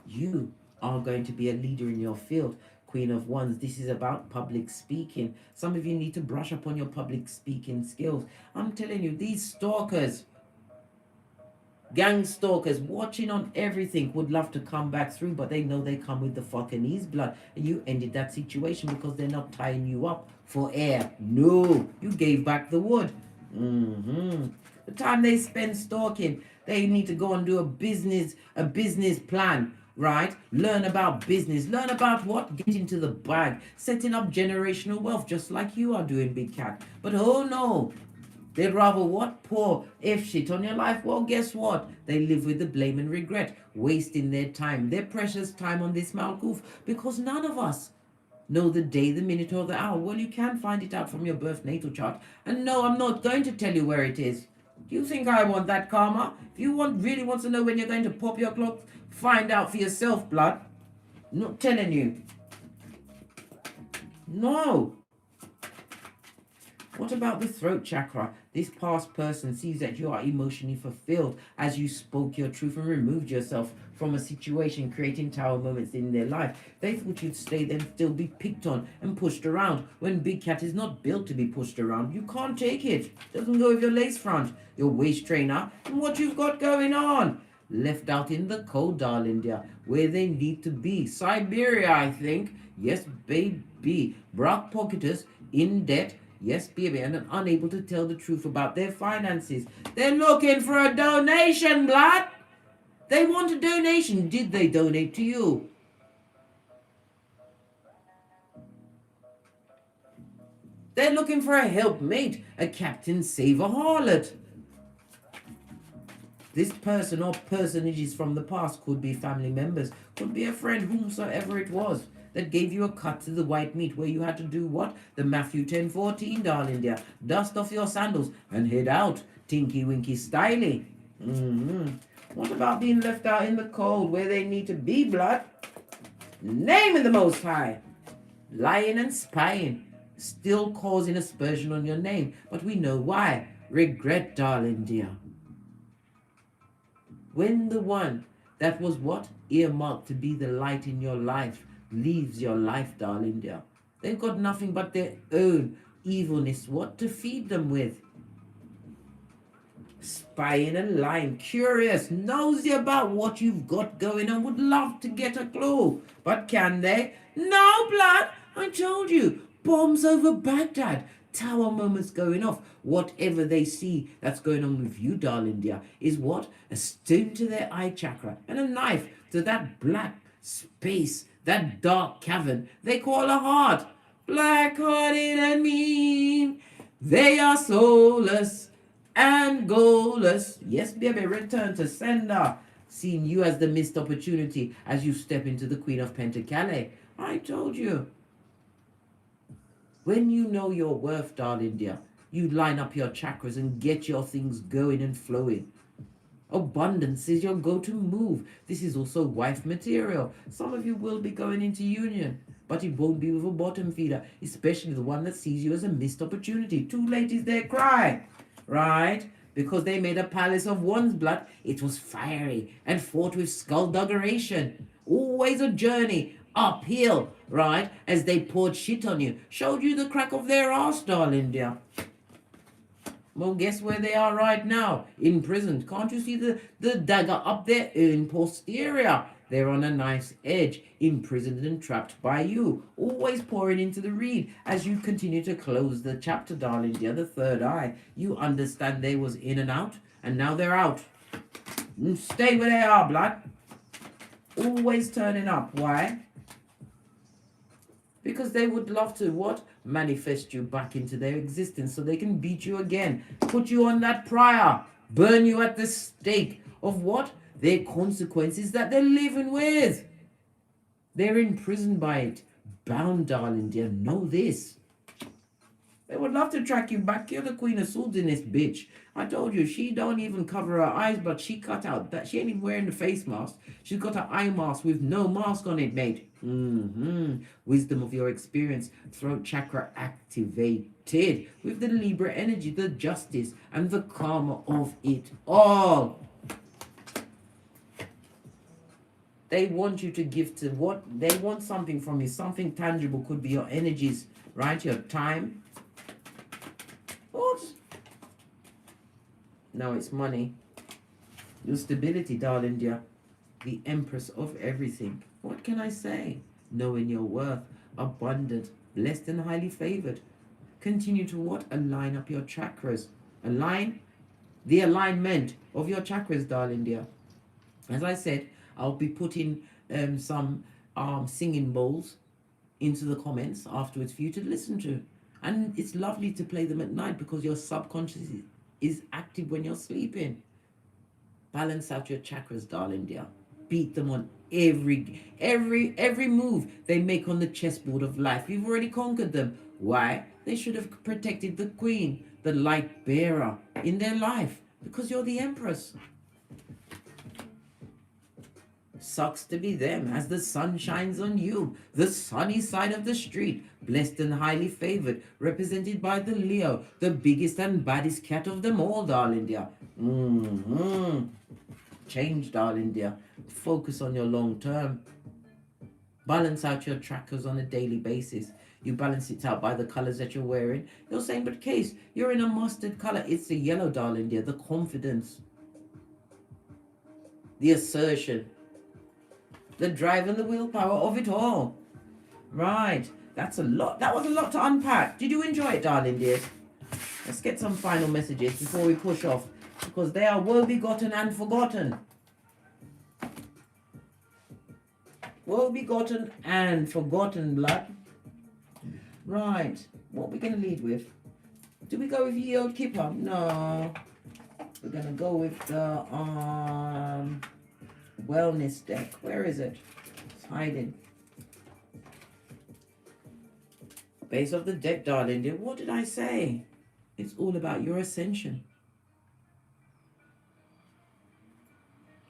You are going to be a leader in your field. Queen of Wands, this is about public speaking. Some of you need to brush up on your public speaking skills. I'm telling you, these stalkers, gang stalkers, watching on everything, would love to come back through, but they know they come with the fucking ease blood. And you ended that situation because they're not tying you up for air. No, you gave back the wood. The time they spend stalking, they need to go and do a business plan. Right? Learn about business. Learn about what? Get into the bag. Setting up generational wealth, just like you are doing, Big Cat. But oh no, they'd rather what? Pour F shit on your life. Well, guess what? They live with the blame and regret, wasting their time, their precious time on this malcoof, because none of us know the day, the minute, or the hour. Well, you can find it out from your birth natal chart. And no, I'm not going to tell you where it is. Do you think I want that, karma? If you really want to know when you're going to pop your clock, find out for yourself, blood. Not telling you. No. What about the throat chakra? This past person sees that you are emotionally fulfilled as you spoke your truth and removed yourself from a situation, creating tower moments in their life. They thought you'd stay there and still be picked on and pushed around, when Big Cat is not built to be pushed around. You can't take it. Doesn't go with your lace front, your waist trainer, and what you've got going on. Left out in the cold, darling dear, where they need to be. Siberia, I think. Yes, baby. Brock pocketers, in debt. Yes, baby, and unable to tell the truth about their finances. They're looking for a donation, blood. They want a donation. Did they donate to you? They're looking for a helpmate, a captain, save a harlot. This person or personages from the past could be family members, could be a friend, whomsoever it was, that gave you a cut to the white meat where you had to do what? The Matthew 10:14, darling dear. Dust off your sandals and head out, tinky winky styly. What about being left out in the cold where they need to be, blood? Name of the Most High. Lying and spying, still causing aspersion on your name, but we know why. Regret, darling dear. When the one that was what? Earmarked to be the light in your life leaves your life, darling dear, they've got nothing but their own evilness, what to feed them with. Spying and lying, curious, nosy about what you've got going on, would love to get a clue. But can they? No, blood, I told you. Bombs over Baghdad. Tower moments going off. Whatever they see that's going on with you, darling dear, is what? A stone to their eye chakra and a knife to that black space, that dark cavern they call a heart. black-hearted and mean. They are soulless and goalless. Yes, baby, return to sender. Seeing you as the missed opportunity as you step into the Queen of Pentacles. I told you. When you know your worth, darling dear, you line up your chakras and get your things going and flowing. Abundance is your go-to move. This is also wife material. Some of you will be going into union, but it won't be with a bottom feeder, especially the one that sees you as a missed opportunity. Two ladies there cry, right? Because they made a palace of one's blood. It was fiery and fought with skullduggeration. Always a journey uphill, right? As they poured shit on you. Showed you the crack of their ass, darling dear. Well, guess where they are right now? Imprisoned. Can't you see the dagger up there? In posterior. They're on a nice edge, imprisoned and trapped by you. Always pouring into the read as you continue to close the chapter, darling dear, the third eye. You understand they was in and out, and now they're out. Stay where they are, blood. Always turning up. Why? Because they would love to, what? Manifest you back into their existence so they can beat you again. Put you on that prior. Burn you at the stake of what? Their consequences that they're living with. They're imprisoned by it. Bound, darling dear. Know this. They would love to track you back. You're the Queen of Swords in this bitch. I told you, she don't even cover her eyes, but she cut out that. She ain't even wearing the face mask. She's got an eye mask with no mask on it, mate. Wisdom of your experience. Throat chakra activated with the Libra energy, the justice, and the karma of it all. They want you to give to what? They want something from you. Something tangible. Could be your energies, right? Your time. What? No, it's money. Your stability, darling dear. The empress of everything. What can I say? Knowing your worth. Abundant. Blessed and highly favored. Continue to what? Align up your chakras. Align the alignment of your chakras, darling dear. As I said, I'll be putting some singing bowls into the comments afterwards for you to listen to. And it's lovely to play them at night because your subconscious is active when you're sleeping. Balance out your chakras, darling dear. Beat them on every move they make on the chessboard of life. You've already conquered them. Why? They should have protected the queen, the light bearer in their life, because you're the empress. Sucks to be them as the sun shines on you, the sunny side of the street, blessed and highly favored, represented by the Leo, the biggest and baddest cat of them all, darling dear. Change, darling dear. Focus on your long term. Balance out your chakras on a daily basis. You balance it out by the colors that you're wearing. You're saying, but Case, you're in a mustard color. It's the yellow, darling dear. The confidence, the assertion, the drive and the willpower of it all. Right. That's a lot. That was a lot to unpack. Did you enjoy it, darling dear? Let's get some final messages before we push off, because they are woe begotten and forgotten. Woe begotten and forgotten, blood. Right. What are we going to lead with? Do we go with Ye Old Kipper? No. We're going to go with the wellness deck. Where is it? It's hiding. Base of the deck, darling dear. What did I say? It's all about your ascension.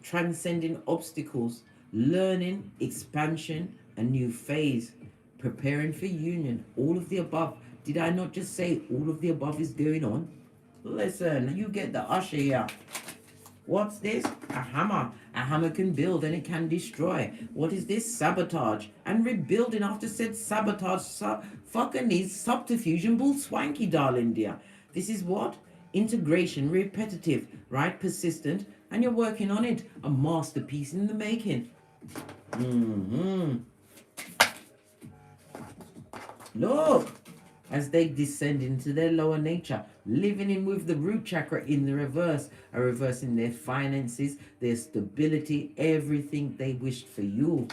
Transcending obstacles. Learning, expansion, a new phase. Preparing for union. All of the above. Did I not just say all of the above is going on? Listen, you get the usher here. What's this? A hammer. A hammer can build and it can destroy. What is this? Sabotage. And rebuilding after said sabotage. Fucking needs subterfuge and bull swanky, darling dear. This is what? Integration. Repetitive. Right? Persistent. And you're working on it. A masterpiece in the making. Look. As they descend into their lower nature, living in with the root chakra in the reverse, a reverse in their finances, their stability, everything they wished for you.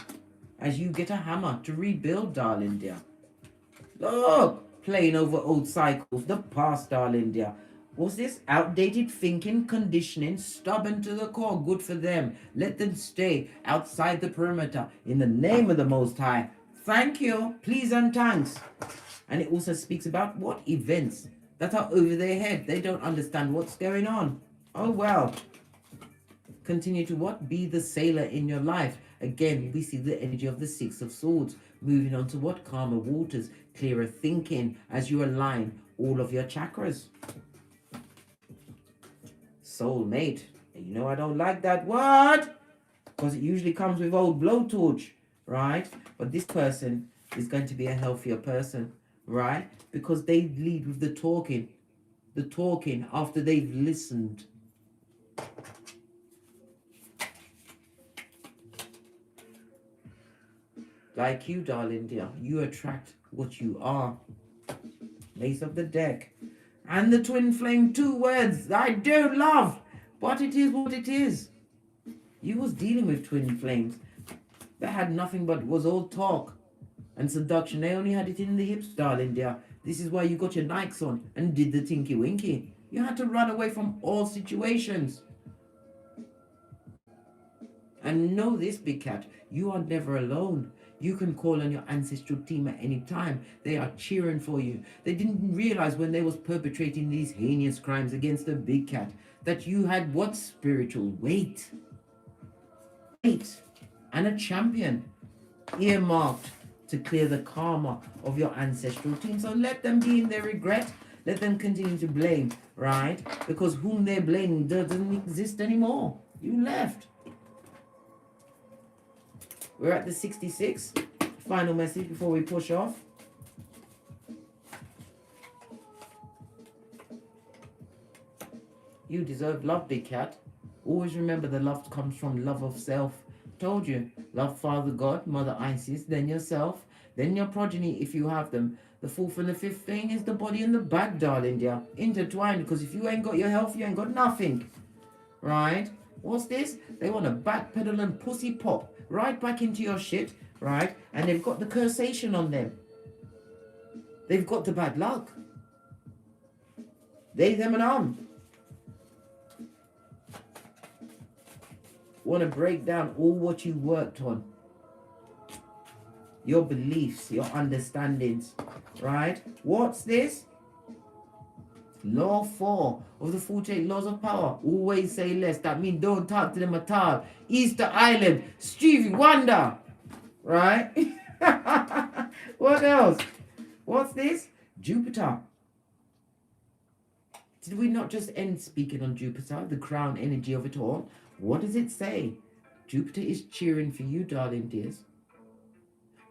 As you get a hammer to rebuild, darling dear. Look, playing over old cycles, the past, darling dear. Was this outdated thinking, conditioning, stubborn to the core? Good for them. Let them stay outside the perimeter in the name of the Most High. Thank you, please and thanks. And it also speaks about what events that are over their head. They don't understand what's going on. Oh well. Continue to what? Be the sailor in your life. Again, we see the energy of the Six of Swords. Moving on to what? Calmer waters, clearer thinking as you align all of your chakras. Soulmate. You know I don't like that word because it usually comes with old blowtorch, right? But this person is going to be a healthier person, right? Because they lead with the talking after they've listened. Like you, darling dear, you attract what you are. Ace of the deck. And the twin flame, 2 words I don't love, but it is what it is. You was dealing with twin flames that had nothing but was all talk and seduction. They only had it in the hips, darling dear. This is why you got your Nikes on and did the tinky winky. You had to run away from all situations. And know this, big cat, you are never alone. You can call on your ancestral team at any time. They are cheering for you. They didn't realize when they was perpetrating these heinous crimes against the big cat that you had what? Spiritual weight. And a champion earmarked to clear the karma of your ancestral team. So let them be in their regret. Let them continue to blame, right? Because whom they're blaming doesn't exist anymore. You left. We're at the 66. Final message before we push off. You deserve love, big cat. Always remember the love comes from love of self. Told you. Love Father God, Mother Isis, then yourself, then your progeny if you have them. The 4th and the 5th thing is the body and the bag, darling dear. Intertwined, because if you ain't got your health, you ain't got nothing. Right? What's this? They want to backpedal and pussy pop right back into your shit, right? And they've got the cursation on them. They've got the bad luck. They, them, and want to break down all what you worked on. Your beliefs, your understandings, right? What's this? Law 4 of the 48 laws of power. Always say less. That means don't talk to them at all. Easter Island, Stevie Wonder. Right? What else? What's this? Jupiter. Did we not just end speaking on Jupiter, the crown energy of it all? What does it say? Jupiter is cheering for you, darling dears.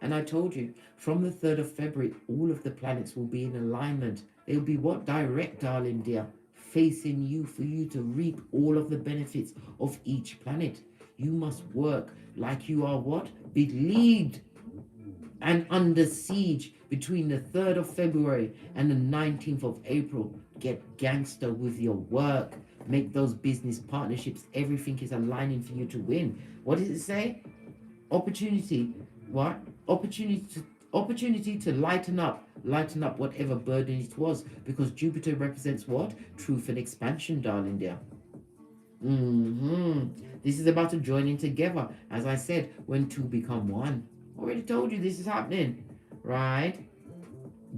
And I told you, from the 3rd of February, all of the planets will be in alignment. They'll be what? Direct, darling dear, facing you for you to reap all of the benefits of each planet. You must work like you are what? Believed and under siege between the 3rd of February and the 19th of April. Get gangster with your work. Make those business partnerships. Everything is aligning for you to win. What does it say? Opportunity. What? Opportunity to lighten up whatever burden it was, because Jupiter represents what? Truth and expansion, darling dear. This is about a joining together, as I said, when 2 become 1. Already told you this is happening, right?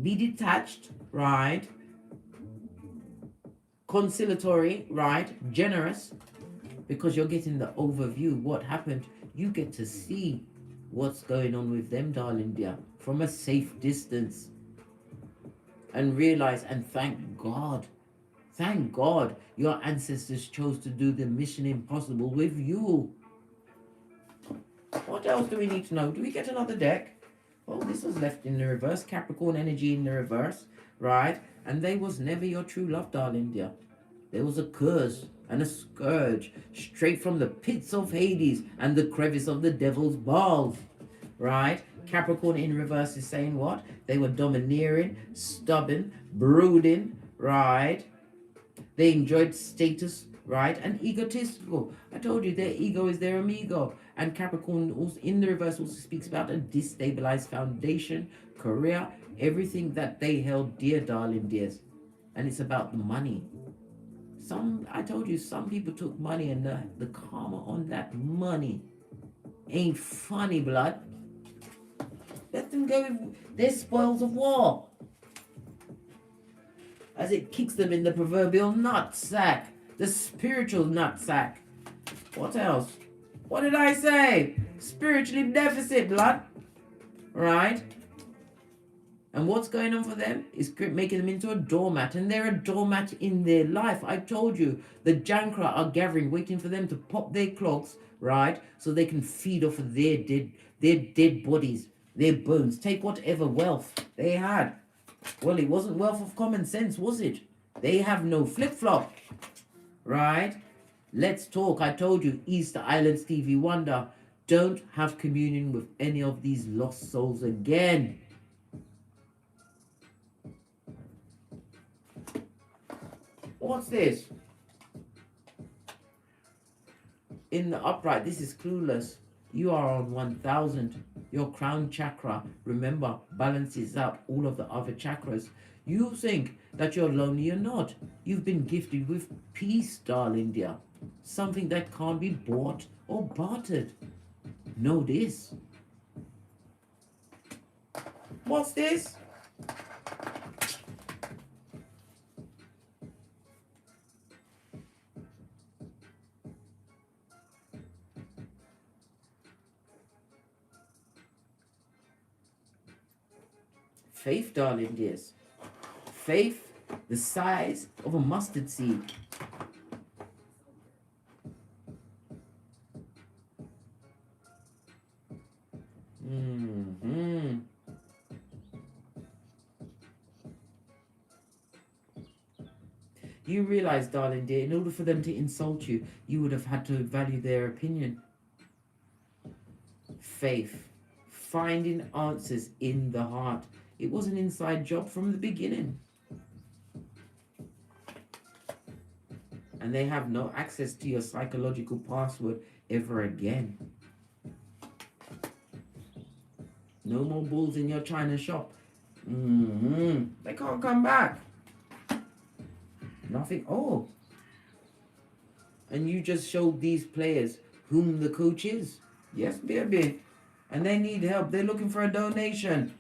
Be detached, right? Conciliatory, right? Generous, because you're getting the overview. What happened? You get to see what's going on with them, darling dear, from a safe distance, and realize and thank God your ancestors chose to do the mission impossible with you. What else do we need to know? Do we get another deck? Oh, this was left in the reverse. Capricorn energy in the reverse, right? And they was never your true love, darling dear. There was a curse and a scourge straight from the pits of Hades and the crevice of the devil's balls, right? Capricorn in reverse is saying what? They were domineering, stubborn, brooding, right? They enjoyed status right? And egotistical. I told you their ego is their amigo. And Capricorn also in the reverse also speaks about a destabilized foundation, career, everything that they held dear, darling dears. And it's about the money. I told you, some people took money, and the karma on that money ain't funny, blood. Let them go with their spoils of war, as it kicks them in the proverbial nutsack, the spiritual nutsack. What else? What did I say? Spiritually deficit, blood. Right? And what's going on for them is making them into a doormat. And they're a doormat in their life. I told you, the Jankra are gathering, waiting for them to pop their clogs, right? So they can feed off of their dead bodies, their bones. Take whatever wealth they had. Well, it wasn't wealth of common sense, was it? They have no flip-flop, right? Let's talk. I told you, Easter Island Stevie Wonder. Don't have communion with any of these lost souls again. What's this? In the upright, this is clueless. You are on 1000. Your crown chakra, remember, balances out all of the other chakras. You think that you're lonely, you're not. You've been gifted with peace, darling dear. Something that can't be bought or bartered. Know this. What's this? Faith, darling dears. Faith the size of a mustard seed. You realize, darling dear, in order for them to insult you, you would have had to value their opinion. Faith. Finding answers in the heart. It was an inside job from the beginning. And they have no access to your psychological password ever again. No more bulls in your china shop. They can't come back. Nothing. Oh. And you just showed these players whom the coach is. Yes, baby. And they need help. They're looking for a donation.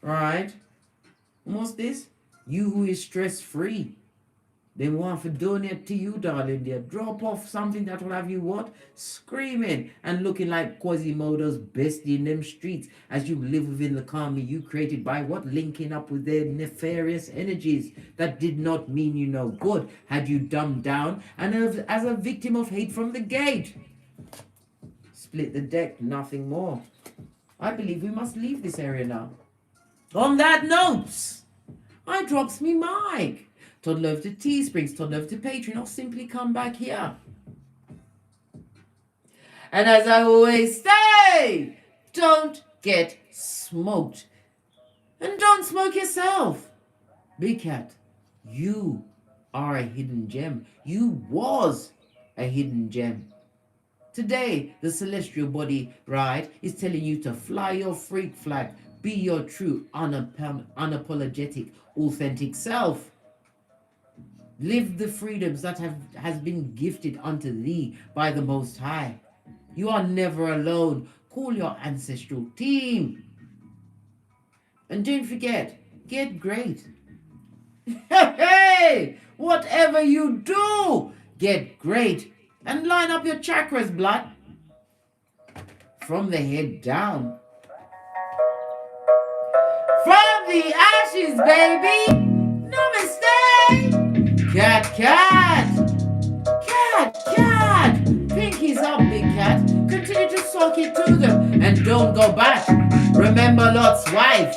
Right? What's this? You who is stress-free. They want to donate to you, darling dear. Drop off something that will have you what? Screaming and looking like Quasimodo's bestie in them streets as you live within the karma you created by what? Linking up with their nefarious energies that did not mean you no good. Had you dumbed down and as a victim of hate from the gate. Split the deck, nothing more. I believe we must leave this area now. On that note, I drops me mic. Toddle over to Teesprings, toddle over to Patreon, or simply come back here. And as I always say, don't get smoked. And don't smoke yourself. Big Cat, you are a hidden gem. You was a hidden gem. Today, the celestial body, right, is telling you to fly your freak flag. Be your true, unapologetic, authentic self. Live the freedoms that has been gifted unto thee by the Most High. You are never alone. Call your ancestral team. And don't forget, get great. Hey, whatever you do, get great. And line up your chakras, blood. From the head down. From the ashes, baby. Namaste. Cat, cat. Cat, cat. Pinkies up, Big Cat. Continue to sock it to them. And don't go back. Remember Lot's wife.